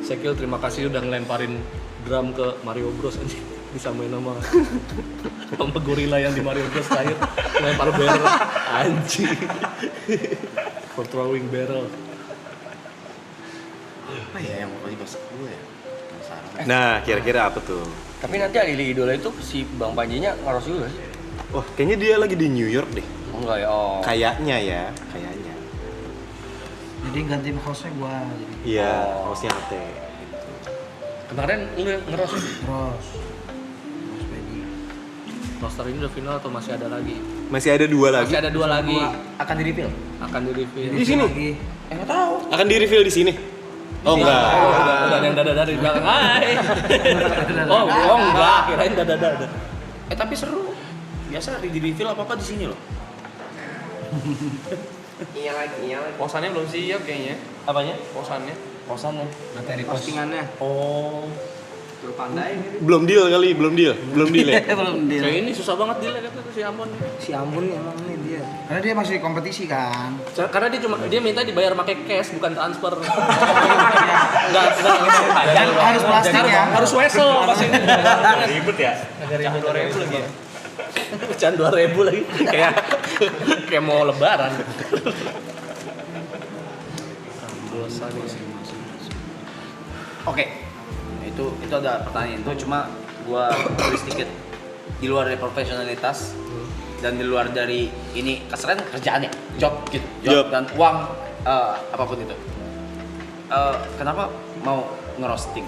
Sekil terima kasih udah ngelemparin drum ke Mario Bros aja. Bisa main sama gorila yang di Mario Bros terakhir lempar barrel anjing. For throwing barrel. Apa ya yang mau dibahas gue ya? Nah, kira-kira apa tuh? Tapi nanti Alili Idola itu si Bang Panjinya ngaros juga sih. Wah, kayaknya dia lagi di New York deh. Enggak ya. Oh. Kayaknya ya, kayaknya. Jadi gantiin hostnya gua jadi. Iya, hostnya Ate. Kemarin lu yang ngeros Terus roster ini udah final atau masih ada lagi? Masih ada 2 lagi. Masih ada 2 lagi. Akan di reveal. Akan di review. Di sini. Enggak tahu. Akan di reveal di sini. Oh enggak. Udah ada yang dada-dada di belakang. Hai. Oh enggak, kirain dada-dada. Tapi seru. Biasa di reveal apa-apa di sini loh. Iya lagi. Posannya belum siap kayaknya. Apanya? Posannya. Materi postingannya. Oh. Tur pandai ini. Belum deal kali, belum deal ya. Belum deal. Kayak ini susah banget dia kata si Ambon. Si Ambon emang nih dia. karena dia masih kompetisi kan. Karena dia minta dibayar pakai cash bukan transfer. Dan harus plastik ya. Harus wesel pas ini. Ribet ya. Pecahan 2.000 lagi ya. Pecahan 2.000 lagi. Kayak mau lebaran. Dosa nih. Oke. Itu ada pertanyaan itu cuma gua tulis sedikit di luar dari profesionalitas dan di luar dari ini keseran kerjaannya job gitu Job. dan uang apapun itu kenapa mau ngerosting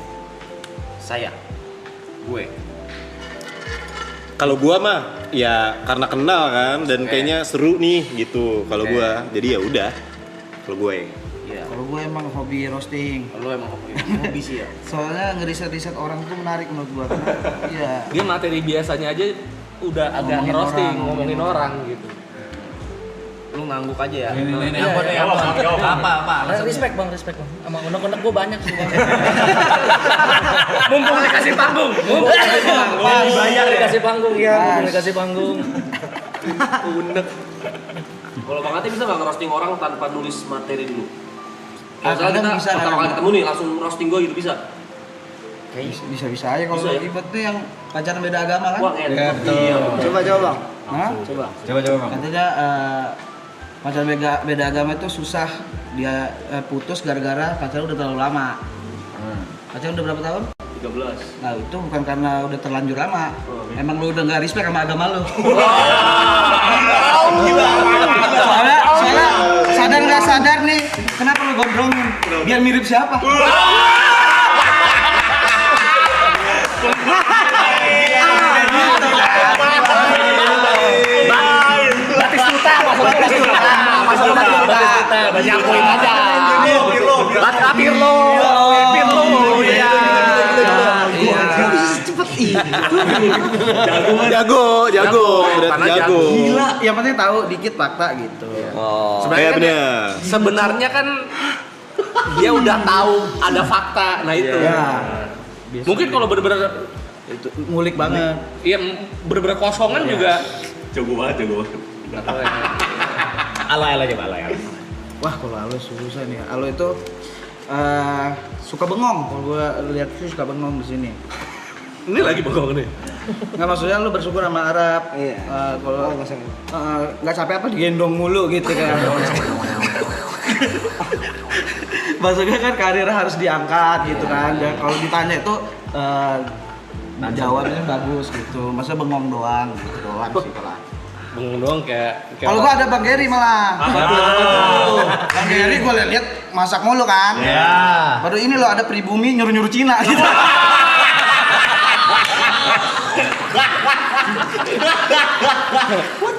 gue Kalau gua mah ya karena kenal kan dan kayaknya seru nih gitu kalau gua. Jadi ya udah. Kalau gue. ya Kalau gue emang hobi roasting. lu emang hobi sih ya Soalnya ngeriset-riset orang tuh menarik menurut gue. Iya. Dia materi biasanya aja udah agak Ngomongin ngerosting, orang, ngomongin orang gitu. lu ngangguk aja ya Ini apa? Respect bang. Sama unek-unek gue banyak sih bang. Mumpung dikasih panggung. dibayar ya? Dikasih panggung ya. Mumpung dikasih panggung. Unek. Kalau Bang Ate bisa nggak ngerosting orang tanpa nulis materi dulu? Kadang Misalnya kita bisa, pertama kadang kali ketemu nih langsung roasting gue gitu bisa? Bisa aja kalau Bisa ya? ribet tuh yang pacaran beda agama kan. Wah enak. Iya. Coba Bang. Hah? Coba. Coba Bang. Katanya pacaran beda agama itu susah dia putus gara-gara pacaran udah terlalu lama. Pacaran udah berapa tahun? 13. Nah itu bukan karena udah terlanjur lama. Emang lu udah nggak respect sama agama lu. Soalnya sadar nggak sadar nih, kenapa lu gondrongin? Biar mirip siapa? Batistuta. Nyakuin aja. Pirlo. Jago, berarti jago. Gila, yang penting tahu dikit fakta gitu. Sebenarnya kan dia udah tahu ada fakta. Nah itu. Ya. Mungkin kalau bener-bener Itu ngulik banget. iya bener-bener kosongan juga. Jago banget. Ala coba ala. Wah, kalau Alo susah nih. Alo itu suka bengong. Kalau gua lihat sih suka bengong di sini. Ini lagi bengong nih. Nggak, maksudnya lu bersyukur sama Arab. Iya. Kalau nggak capek apa digendong mulu gitu kan. Maksudnya kan karirnya harus diangkat gitu kan. Dan kalau ditanya itu jawabnya bagus gitu. Masa bengong doang gitu doang sih kalau. bengong doang kayak Kalau gua ada Bang Geri malah. Bang Geri gua lihat masak mulu kan. Iya. Baru ini loh ada pribumi nyuruh-nyuruh Cina gitu.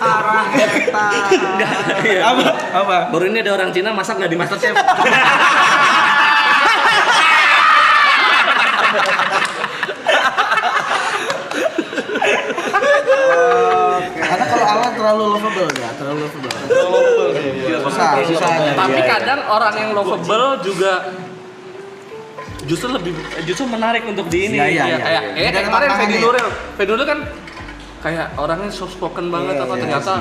Arah kita. Apa? baru ini ada orang Cina masak nggak di MasterChef. Karena kalau Alan terlalu lovable ya, terlalu lovable. Susah. Tapi kadang orang yang lovable juga justru menarik untuk di ini. Iya. Kayak kemarin Fedi Nuril. Fedi Nuril kan kayak orangnya soft spoken banget ternyata.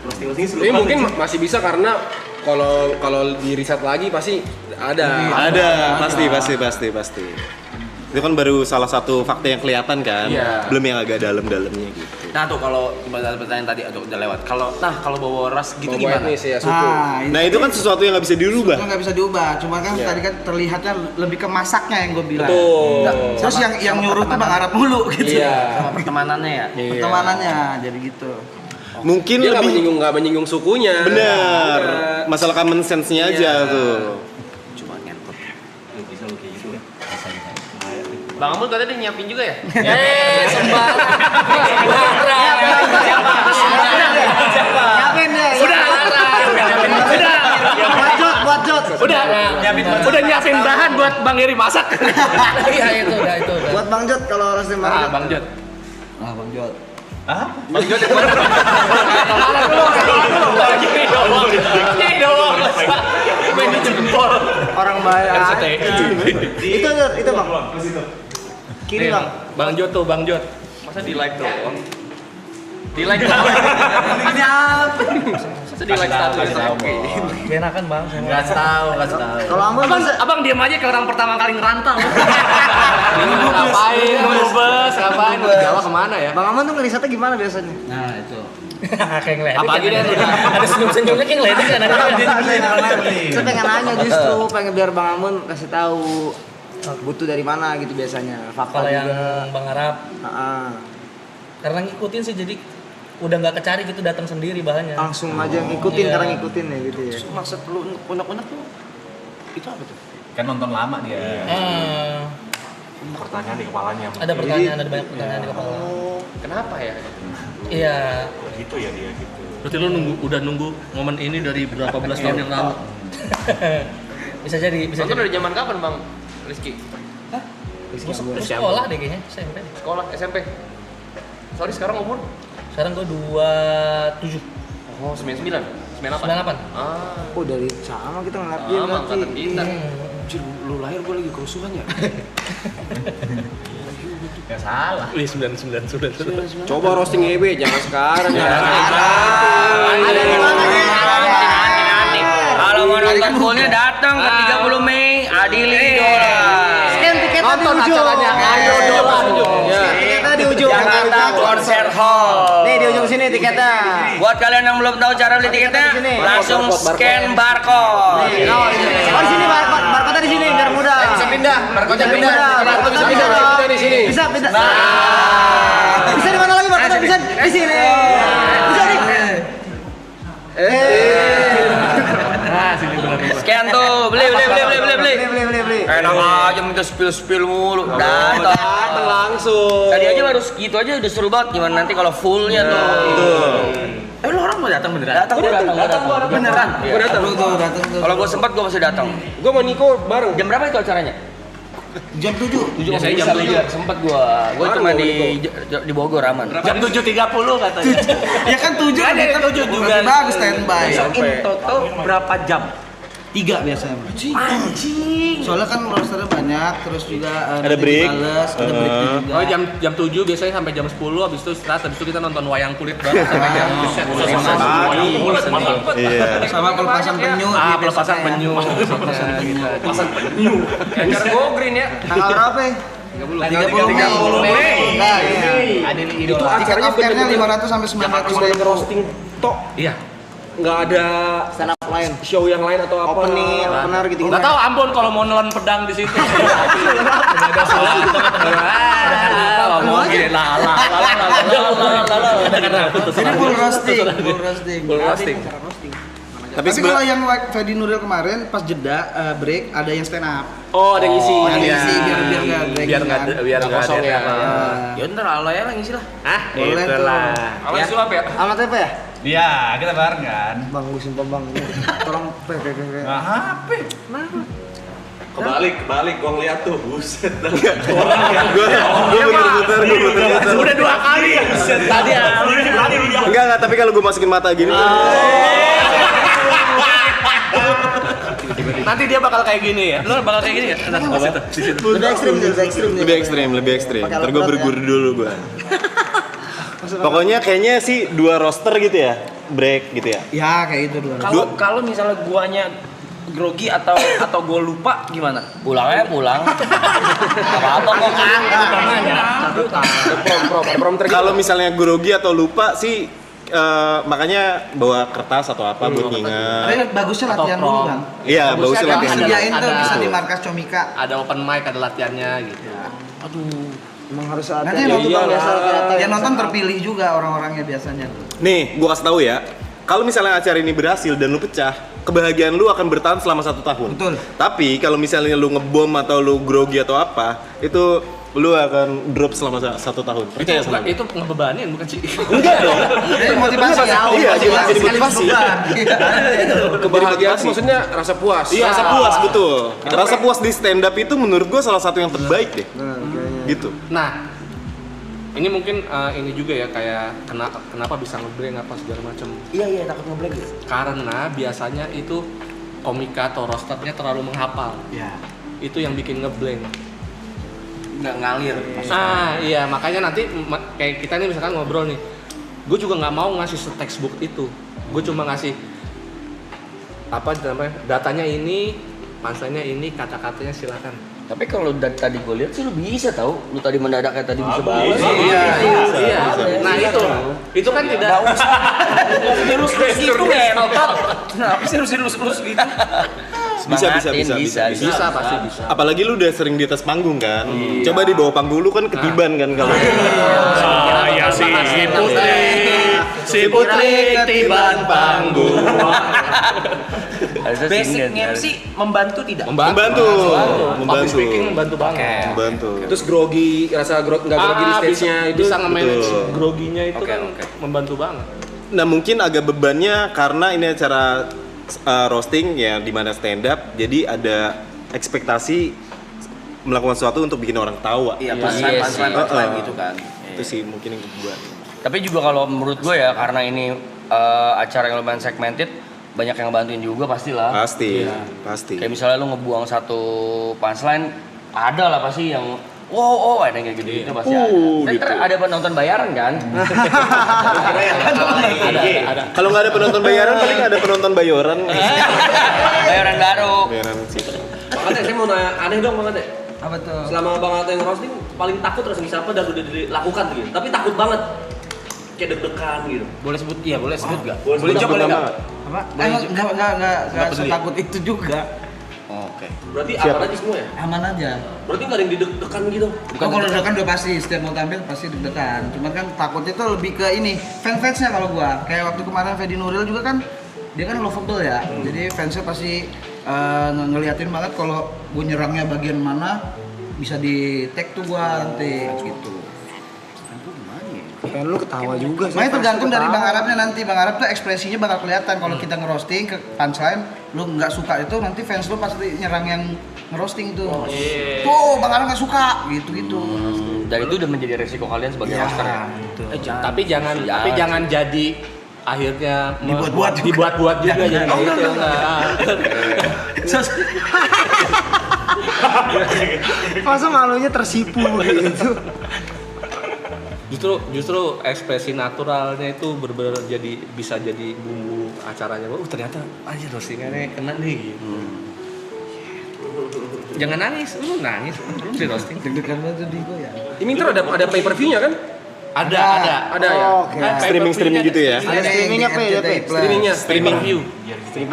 Tapi mungkin masih bisa karena kalau di riset lagi pasti ada. Ada, pasti. Itu kan baru salah satu fakta yang kelihatan kan, belum yang agak dalam-dalamnya gitu. Nah tuh kalau pertanyaan tadi udah lewat. Kalau bawa ras gitu Bawa gimana? etnis ya, suku. Nah itu kan sesuatu yang nggak bisa dirubah. Itu nggak bisa diubah, cuma kan tadi kan terlihatnya lebih ke masaknya yang gue bilang. Betul. Nggak, terus yang nyuruh tuh Bang Arab mulu gitu. Iya. Sama pertemanannya ya. Pertemanannya jadi gitu. Mungkin Dia lebih nggak menyinggung sukunya. benar. Masalah common sense-nya aja tuh. Cuma ngentot. Bisa lu kayak gitu ya? Bisa. Bang Amul katanya dia nyiapin juga ya? Nyiapin deh. Buat Jot. Udah nyiapin bahan buat Bang Eri masak. Iya itu udah. Buat Bang Jot kalau roasting Bang Jot. Bang Jod. Bang Jot. Bang Jod yang mana? Ini doang. Main di jempol. Orang bayar. Itu Bang. Kiri Bang. Bang Jod tuh, Bang Jod. Masa di like doang? Di like doang. Ini apa? Masa di like status? Enakan Bang. Enggak tahu. Kalau Amul Abang diam aja kayak orang pertama kali ngerantau. Ngapain? Bus, ngapain? Jawa kemana ya? Bang Amul tuh ngerisetnya gimana biasanya? Nah itu. Kayak ngeledek. Apa lagi dia ada senyum-senyumnya kayak ngeledek kan? Saya pengen nanya justru, pengen biar Bang Amun kasih tahu butuh dari mana gitu biasanya. Fakta Kalau yang juga. Bang Arab, karena ngikutin sih jadi udah nggak kecari gitu, datang sendiri bahannya. Langsung aja ngikutin Iya. karena ngikutin ya gitu ya. Maksud lu unek-unek tuh itu apa tuh? Kan nonton lama dia. Pertanyaan di kepalanya. Ada pertanyaan, ada banyak pertanyaan di kepala. Kenapa ya? Iya. Gitu ya dia gitu. Berarti lu udah nunggu momen ini dari berapa belas tahun yang lalu? Bisa jadi. Nonton dari zaman kapan Bang Rizky? Gua sekolah deh kayaknya, SMP. Sekolah SMP. Sorry sekarang umur? Sekarang gua 27. Oh 99? 98? 98. Oh dari sama kita ngeliat dia Sama berarti. angkatan kita. Anjir, lu lahir gua lagi kerusuhan ya? Gak salah. Wih 99. Coba roasting EB, jangan sekarang. Ada di mana nih? Kalau mau nonton fullnya datang ke 30 Mei, adili idola. Scan tiketnya di Nonton ujung. acaranya Ayo Dolan. Scan tiketnya di ujung. Jakarta Konser Hall. Nih di ujung sini tiketnya. Buat kalian yang belum tahu cara beli tiketnya, langsung scan barcode. Nih, oh di sini barcode, barcode di sini biar mudah. Bisa pindah, barcode Bisa pindah. barcode Bisa pindah di sini. Bisa pindah. Bisa di mana lagi barcode? Bisa di sini. Bisa di. Scan tuh, beli. Beli. Enak aja minta spill mulu. Datang. Datang langsung. Tadi aja baru segitu aja udah seru banget. Gimana nanti kalau fullnya tuh? Lu orang mau datang beneran? Datang beneran. Gua datang. Datang tuh. Kalau gua sempat gua masih datang. Gua sama Niko bareng. Jam berapa itu acaranya? Jam 7. Biasanya jam 7. Sempet gua cuma di Bogor aman. Jam 7.30 katanya. Ya kan 7 Ada yang 7 juga. Bagus standby. In total berapa jam? 3 biasanya. Anjing. Soalnya kan rosternya banyak, terus juga Ada break. dibales, ada breaknya juga. Oh jam 7 biasanya sampai jam 10, habis itu istirahat, habis itu kita nonton wayang kulit bareng sampai jam Iya. Sama pelepasan penyu. pelepasan penyu. Edgar Go Green ya. Tanggal berapa? 30 Mei. Nah, iya. Itu acaranya Tiket afternya 500 sampai 900 ribu. roasting tok. Iya. Nggak ada Stand up lain. show yang lain atau apa. Opener gitu. Enggak tahu Ambon kalau mau nelan pedang di situ. Ada salah. Ngomong gini lala. Jadi full roasting. Full roasting. Tapi Tapi kalau yang Fedi Nuril kemarin pas jeda break ada yang stand up. Oh, ada yang isi. Ada yang isi biar nggak break. biar nggak kosong ya. Ya ntar Allah ya ngisi lah. Boleh tuh. Awalnya sulap ya? Amat apa ya? Iya, kita bareng kan. Bang, gue sumpah bang. Tolong Nah, HP. kebalik gua ngeliat tuh, buset. Gua muter-muter. Udah 2 kali ya. Tadi Enggak, tapi kalau gua masukin mata gini tuh. nanti dia bakal kayak gini ya. Lu bakal kayak gini ya? Di situ. Lebih ekstrim. Lebih ekstrim. Pakai Ntar alat gue berat berguru dulu gue. Pokoknya kayaknya sih 2 roster gitu ya, break gitu ya. Ya kayak itu dulu. Kalau misalnya guanya grogi atau gue lupa gimana? Pulangnya pulang. Apa-apa kok Prom Kalau misalnya grogi atau lupa sih, makanya bawa kertas atau apa buat ngingat. Tapi bagusnya latihan dulu kan. Iya, bagusnya Bagusnya latihan. Sediain tuh ada- bisa di markas Comika. Ada open mic, ada latihannya gitu. Emang harus ada. Nanti yang yang biasa kelihatan. yang nonton terpilih juga orang-orangnya biasanya. Nih, gua kasih tahu ya. Kalau misalnya acara ini berhasil dan lu pecah, kebahagiaan lu akan bertahan selama 1 tahun. Betul. Tapi kalau misalnya lu ngebom atau lu grogi atau apa, itu lu akan drop selama 1 tahun. Percaya sama gue. Itu ngebebanin bukan sih? Enggak dong. Jadi motivasi ya. Iya, jadi motivasi. Kebahagiaan itu maksudnya rasa puas. Iya, rasa puas betul. Rasa puas di stand up itu menurut gua salah satu yang terbaik deh. Gitu. Nah, ini mungkin ini juga ya kayak kenapa bisa ngeblank apa segala macam. Iya takut ngeblank gitu. Karena biasanya itu komika atau rosternya terlalu menghafal. Ya. Itu yang bikin ngeblank. Nggak ngalir. Iya makanya nanti kayak kita nih misalkan ngobrol nih, gue juga nggak mau ngasih textbook itu, gue cuma ngasih apa namanya datanya ini, punchline-nya ini, kata-katanya silakan. Tapi kalau tadi gue lihat sih lu bisa tahu, lu tadi mendadak kayak tadi bisa balas. Iya. Nah itu kan tidak Lurus gitu ngentot. Kenapa sih lurus gitu? Bisa. pasti bisa. Apalagi lu udah sering di atas panggung kan. Coba di bawah panggung lu kan ketiban kan kalau. Saya si putri ketiban panggung. Basic MC membantu tidak? Membantu. Public speaking membantu banget. Membantu. Terus grogi, rasa nggak grogi di stage-nya itu. Bisa nge-manage Betul. groginya itu kan membantu banget. Nah, mungkin agak bebannya karena ini acara roasting ya di mana stand up, jadi ada ekspektasi melakukan sesuatu untuk bikin orang tawa. Iya, punchline gitu kan. Itu sih mungkin yang kebuat. Tapi juga kalau menurut gue ya, karena ini acara yang lumayan segmented, banyak yang ngebantuin juga pastilah. Pasti. Kayak misalnya lu ngebuang satu punchline, ada lah pasti yang wow, ada yang kayak gitu-gitu pasti ada. Dan gitu. ada penonton bayaran kan? Ada. Kalau nggak ada penonton bayaran, paling ada penonton bayoran. Bayaran baru. Bayaran sih. Bang Ade, saya mau nanya aneh dong Bang Ade. Apa tuh? Selama Bang Ade ngerosting paling takut rasa siapa dan udah dilakukan gitu. Tapi takut banget. Kayak deg-degan gitu. Boleh sebut? Iya, boleh sebut enggak? Boleh coba boleh enggak? Apa? Enggak setakut itu juga. Oke. Berarti aman aja semua ya? Aman aja. Berarti nggak ada yang deg-degan gitu. Kalau deg-degan udah pasti, setiap mau tampil pasti deg-degan. Cuman kan takutnya tuh lebih ke ini, fans-fansnya kalau gua. Kayak waktu kemarin Fedi Nuril juga kan, dia kan lovable ya. Jadi fansnya pasti ngeliatin banget kalau gua nyerangnya bagian mana, bisa di tag tuh gua nanti gitu. Pengen lu ketawa juga sih. Makanya tergantung dari Bang Arabnya nanti. Bang Arab tuh ekspresinya bakal kelihatan kalau kita ngerosting ke punchline, lu nggak suka itu nanti fans lu pasti nyerang yang ngerosting tuh. Tuh Bang Arab nggak suka gitu-gitu. Dan itu udah menjadi resiko kalian sebagai roster ya. Tapi jangan jadi akhirnya Dibuat-buat juga jadi kayak gitu. Masa malunya tersipu gitu. Justru ekspresi naturalnya itu benar-benar bisa jadi bumbu acaranya. Ternyata aja roastingannya kena nih gitu. Jangan nangis, lu di roasting. Deg-degan banget di gua ya. Ini ntar ada pay per view-nya kan? Ada. Ya? Oke. Streaming gitu ya. Ada streamingnya Streamingnya. Streaming view.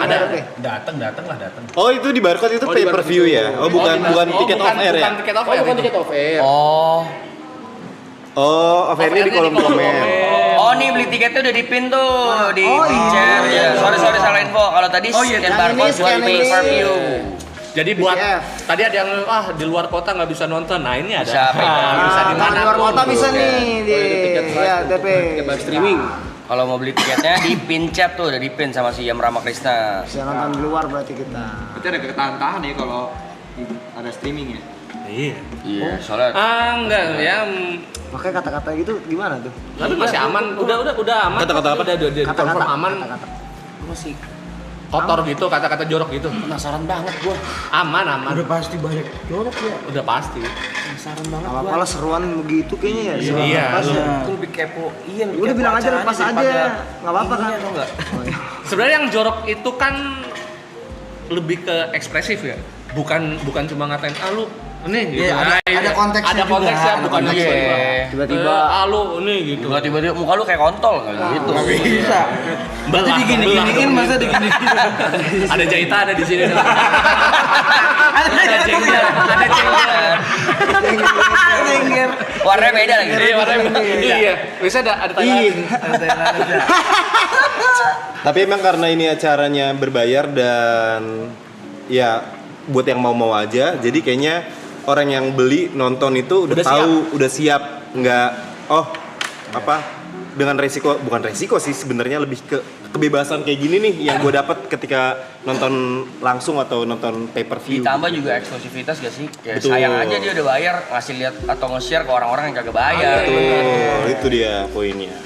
Ada. Datang lah. Oh, itu di barcode itu pay per view ya? Oh, bukan tiket off air ya? Bukan tiket off air. Bukan tiket off air. Oh, Oh, offernya di kolom komen. Oh nih beli tiketnya udah dipin tuh di chat ya. Sorry salah info. Kalau tadi scan barcode buat pay per view. Jadi buat tadi ada yang di luar kota nggak bisa nonton. Nah ini ada. Bisa Bisa di mana? Di luar kota bisa nih di TP. Tiket streaming. Kalau mau beli tiketnya di pin chat tuh udah dipin sama si Yam Ramakrishna. Bisa nonton di luar berarti kita. Berarti ada ketahan-tahan ya kalau ada streaming ya. Iya, soalnya Enggak ya. Makanya kata-kata gitu gimana tuh? Tapi masih aman. Udah aman. Kata-kata apa? Udah confirm aman. Kata-kata. Masih kotor gitu, kata-kata jorok gitu. penasaran banget gua. Aman. Udah pasti banyak jorok ya. Udah pasti. Penasaran banget gua. Apa-apa lah seruan begitu kayaknya ya. Iya. Aku lebih kepo. Iya, lebih Udah kepo bilang aja acaranya lepas aja. daripada Enggak apa-apa kan. ininya, tau nggak? Sebenarnya yang jorok itu kan lebih ke ekspresif ya. Bukan cuma ngatain lu nih gitu. Ada konteksnya ada konteksnya juga. bukan Iya. Tiba-tiba lu nih gitu. Tiba-tiba muka lu kayak kontol kayak gitu. Nggak bisa. Berarti digini-giniin masa digini-giniin. Ada jahitan ada di sini. Ada jengger. Warnanya beda lagi. Iya, warnanya iya. Bisa ada Thailand. Tapi emang karena ini acaranya berbayar dan ya buat yang mau aja, jadi kayaknya orang yang beli nonton itu udah tahu, udah siap, nggak dengan bukan resiko sih sebenarnya, lebih ke kebebasan kayak gini nih yang gue dapat ketika nonton langsung atau nonton pay per view. Ditambah juga eksklusivitas gak sih? Kayak Betul. sayang aja dia udah bayar ngasih lihat atau nge-share ke orang-orang yang kagak bayar. Betul, itu dia poinnya.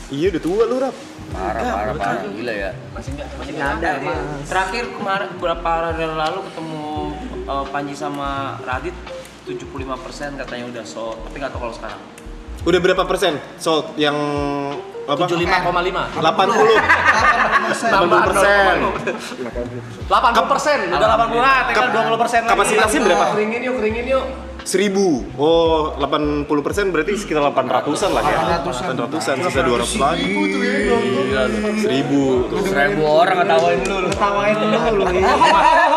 Iya udah tua lu, Rap. Parah gila ya. masih ada emang. Terakhir kemarin beberapa hari lalu ketemu Panji sama Radit 75% katanya udah sold, tapi nggak tahu kalau sekarang. Udah berapa persen sold yang apa? 75,5. 80. 80%. Udah 80 lah, tinggal 20% lagi. Kapasitasnya berapa? Keringin yuk. 1000. Oh, 80% berarti sekitar 800-an lah ya. 800-an, sisa 200 lagi. 1000. 1000 orang ngetawain lu.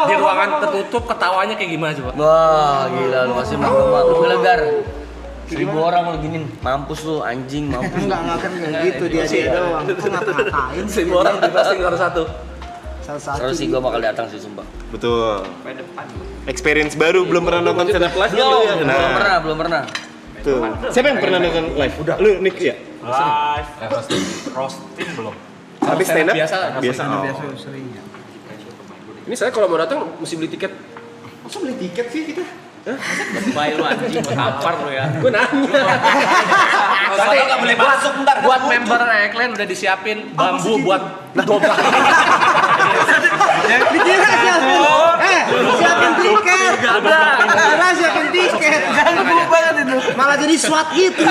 Di ruangan tertutup ketawanya kayak gimana coba? Wah, gila lu masih lu gelegar. 1000 orang lu giniin, mampus lu anjing, mampus. Enggak kan gitu dia doang. Kok ngata-ngatain 1000 orang di plastik harus satu. salah Terus sih gua bakal datang sih sumpah. Betul. Experience baru, belum pernah nonton stand up live ya? Belum pernah. Tuh. Siapa yang pernah nonton live? Udah. Lu Nick ya? Live. Roasting belum. Tapi stand up? Biasa. Biasa sering ya. Ini saya kalau mau datang mesti beli tiket. Masa beli tiket sih kita? Baik lu anjing, tampar lu ya. Gue nanya. Tadi enggak boleh masuk bentar. Buat member Eklen udah disiapin bambu buat dobrak. Dikira siapin tiket. Ada siapin tiket. Ganggu banget itu. Malah jadi SWAT gitu.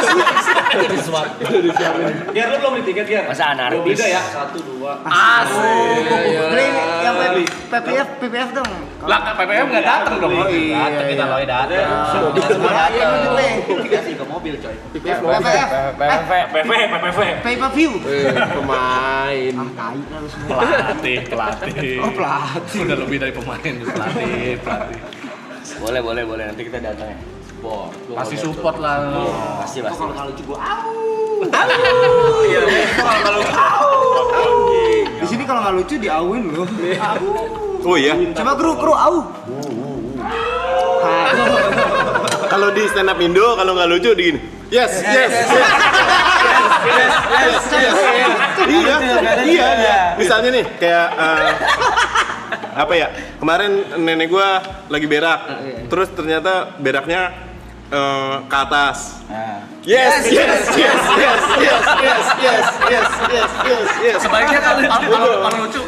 Biar lu belum beli tiket ya. Masa anarkis? Beda ya. 1, 2. Beli yang PPF dong. Lah PPM enggak datang dong. Datang kita loe datang. Dikasih ke mobil coy. PPF. Pay per view. Pemain. Tai lah lu semua. Pelatih. Oh, pelatih. Udah lebih dari pemain, pelatih. Boleh nanti kita datang ya. Support. Pasti support lah. Pasti. Kalau lucu gua Di sini kalau nggak lucu diawin loh. Oh iya. Coba kru au. Kalau di stand up Indo kalau nggak lucu di gini. Yes. Iya. Misalnya nih kayak apa ya? Kemarin nenek gua lagi berak. Terus ternyata beraknya ke atas. Yes. Sebaiknya kalau lucu.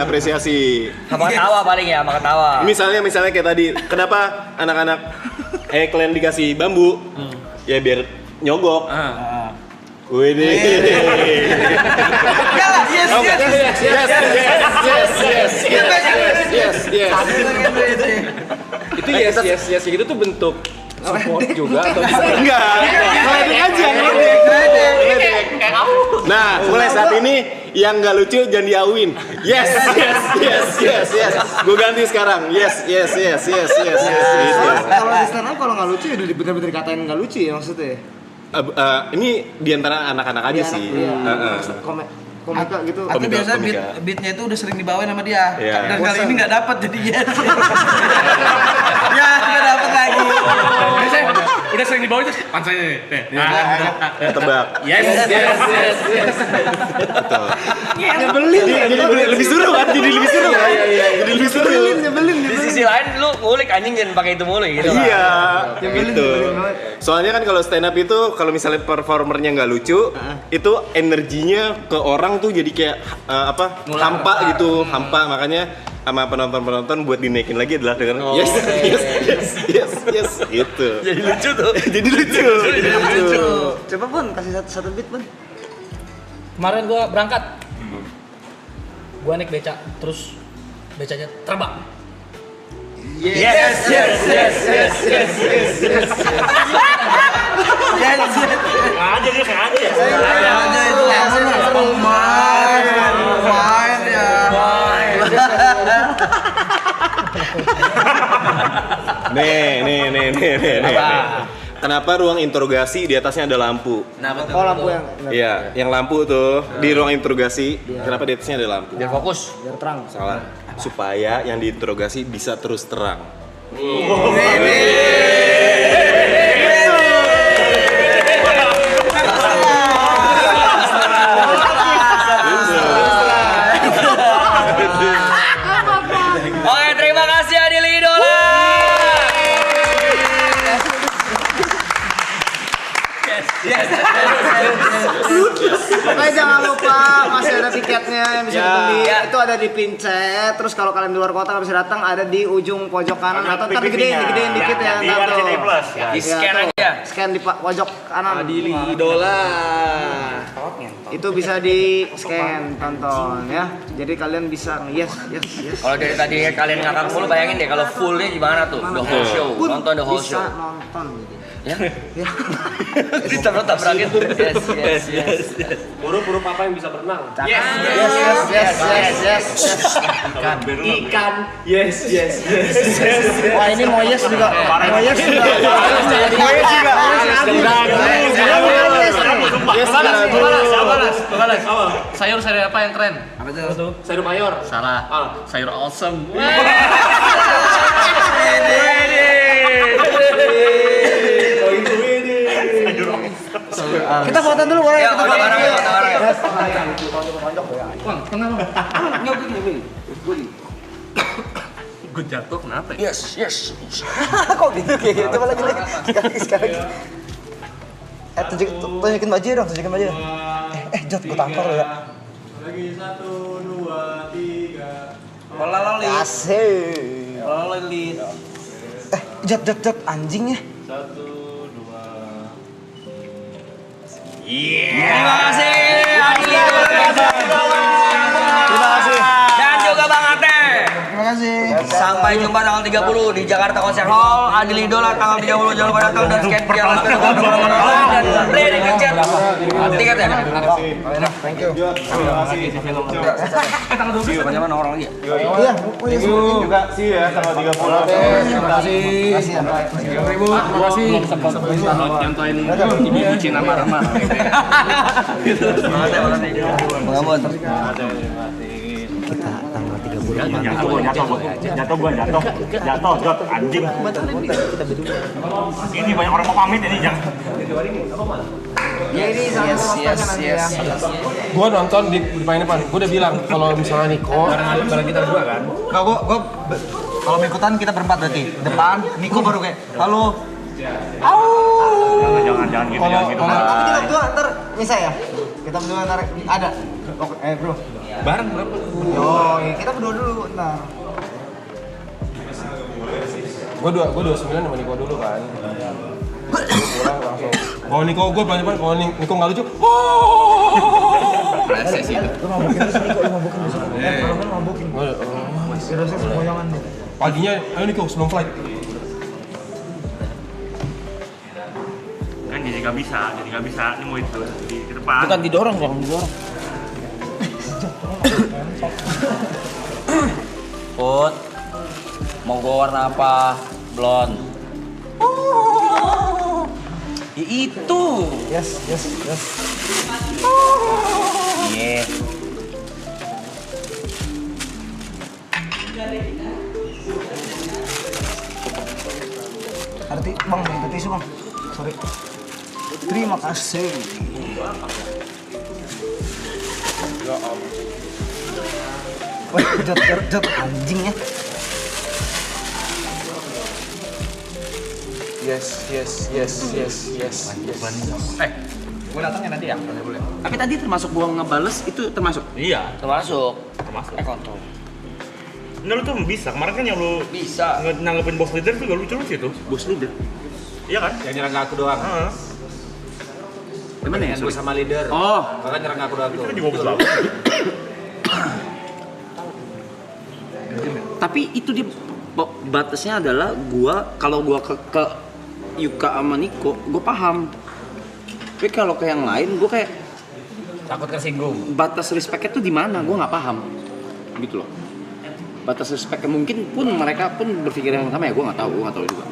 Apresiasi. Sama ketawa paling ya, sama ketawa. Misalnya kayak tadi, kenapa anak-anak Eklen dikasih bambu? Ya biar nyogok. Widih. Yes. Itu yes gitu tuh bentuk support juga atau Enggak. Ngeledek aja, ngeledek. Nah, mulai saat ini yang nggak lucu jangan diauin. Yes. Gue ganti sekarang. Yes. Gitu. Kalau di stand up kalau nggak lucu ya udah bener-bener dikatain nggak lucu ya maksudnya. Ini diantara anak-anak aja sih. Komika gitu. Atau Komika, biasa komika. beatnya itu udah sering dibawain sama dia. Iya. Dan kali ini nggak dapat jadi yes. Ya nggak dapat lagi. Udah sering dibawa itu pansanya nih. Tebak. Yes. Betul. Nyebelin. Jadi lebih seru kan? Jadi lebih seru kan? Jadi lebih seru. Nyebelin. Di sisi lain lu ngulik anjing jangan pakai itu mulu gitu. Iya, Nyebelin gitu. banget. Soalnya kan kalau stand up itu kalau misalnya performernya nggak lucu, itu energinya ke orang tuh jadi kayak hampa gitu, hampa. Makanya sama penonton buat dinaikin lagi adalah dengan yes, gitu. Jadi lucu tuh. Jadi lucu. Coba Bun, kasih satu beat Bun. Kemarin gua berangkat. Gua naik beca, terus becanya terbang. Yes. Aja dia kayak aja ya. Aja itu main ya. Nih. Kenapa ruang interogasi di atasnya ada lampu? Oh lampu yang Iya, yang lampu tuh di ruang interogasi. Kenapa di atasnya ada lampu? Biar fokus. biar terang. Salah. Supaya yang diinterogasi bisa terus terang. Oke, terima kasih Adil Idola. Jangan lupa masih ada tiketnya yang bisa dibeli. Itu ada di Pincet. Terus kalau kalian di luar kota nggak bisa datang, ada di ujung pojok kanan atau ntar digedein dikit ya. Di Ntar tuh. RCTI Plus. Di scan aja. Scan di pojok kanan. Adili Idola. Itu bisa di scan, tonton ya. Jadi kalian bisa yes. Kalau dari tadi kalian ngakak mulu, bayangin deh kalau fullnya gimana tuh, the whole show, nonton the whole show. Bisa nonton gitu. Ya? Ditabrak-tabrakin. Yes. Huruf-huruf apa yang bisa berenang? Yes. Ikan. Yes. Wah ini mau yes juga. Balas. Sayur apa yang keren? Apa tuh? Sayur mayor. Salah. Sayur awesome. Kita foto dulu boleh? Ya, Kita foto bareng. Bang, tenang bang. Gue jatuh kenapa ya? Yes. Kok gitu kayak gitu? Coba lagi. Sekali. Tunjukin baju dong, Jod, gue tampar ya. Lagi 1, 2, 3. Pola loli. Asik. Pola loli. Jod, anjingnya. 1, 2. Terima kasih Adil Idola. Terima kasih. Dan juga Bang Ate. Terima kasih. Sampai jumpa tanggal 30 di Jakarta Concert Hall. Adil Idola tanggal 30 jangan lupa datang dan scan QR code dan beli di Pincet. Tiket ya. Thank you. Tanggal 20 bagaimana orang lagi? Iya, juga sih ya tanggal 30. Terima kasih. Terima kasih. Kalau nyontoin ibu Cina marah-marah. Jatuh, anjing. Ini banyak orang mau pamit ini jangan. Ya ini Yes. Gua nonton di depan depan. Gua udah bilang kalau misalnya Niko Barang kita berdua kan? Nah, gua kalau mau ikutan kita berempat berarti. Depan, Niko baru kayak halo. Jangan gitu, jangan gitu. Tapi kita berdua ntar bisa ya? Kita berdua ntar ada. Oke, bro. Barang berapa? Oh, kita berdua dulu ntar. Gua 29 sama Niko dulu kan. Pulang langsung. Kalau Niko gue pelan pelan, kalau Niko nggak lucu. Proses itu. Lu mabukin terus Niko, lu mabukin besok. Kalau kan mabukin. Terusnya semuanya deh. Paginya, ayo Niko sebelum flight. Kan jadi nggak bisa, ini mau itu di depan. Bukan didorong, jangan didorong. Put, mau gua warna apa? Blonde. Ya itu. Yes. Iya. Arti bang, minta tisu bang. Sorry. Terima kasih. Wah, jod anjing ya. Yes. Gue datangnya nanti ya, boleh. Tapi tadi termasuk gua ngebales itu termasuk. Iya, Termasuk. termasuk. Kontrol. Nah, lu tuh bisa. Kemarin kan yang lu Bisa. nanggepin boss leader juga lucu-lucu tuh. Bos leader. Iya kan? Yang nyerang aku doang. Heeh. Gimana ya? Gue sama leader. Oh, Makanya nyerang aku doang tuh. Itu juga bagus banget. tapi itu dia batasnya adalah kalau gua ke Yuka sama Niko, gua paham. Tapi kalau ke yang lain gua kayak Takut tersinggung. batas respect-nya tuh di mana? Gua nggak paham. Gitu loh. Batas respect mungkin pun mereka pun berpikir yang sama ya, gua nggak tahu juga.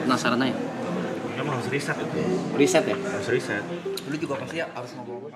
Penasaran aja. Emang harus riset itu. Riset ya. Harus riset. Lu juga pasti harus ngobrol.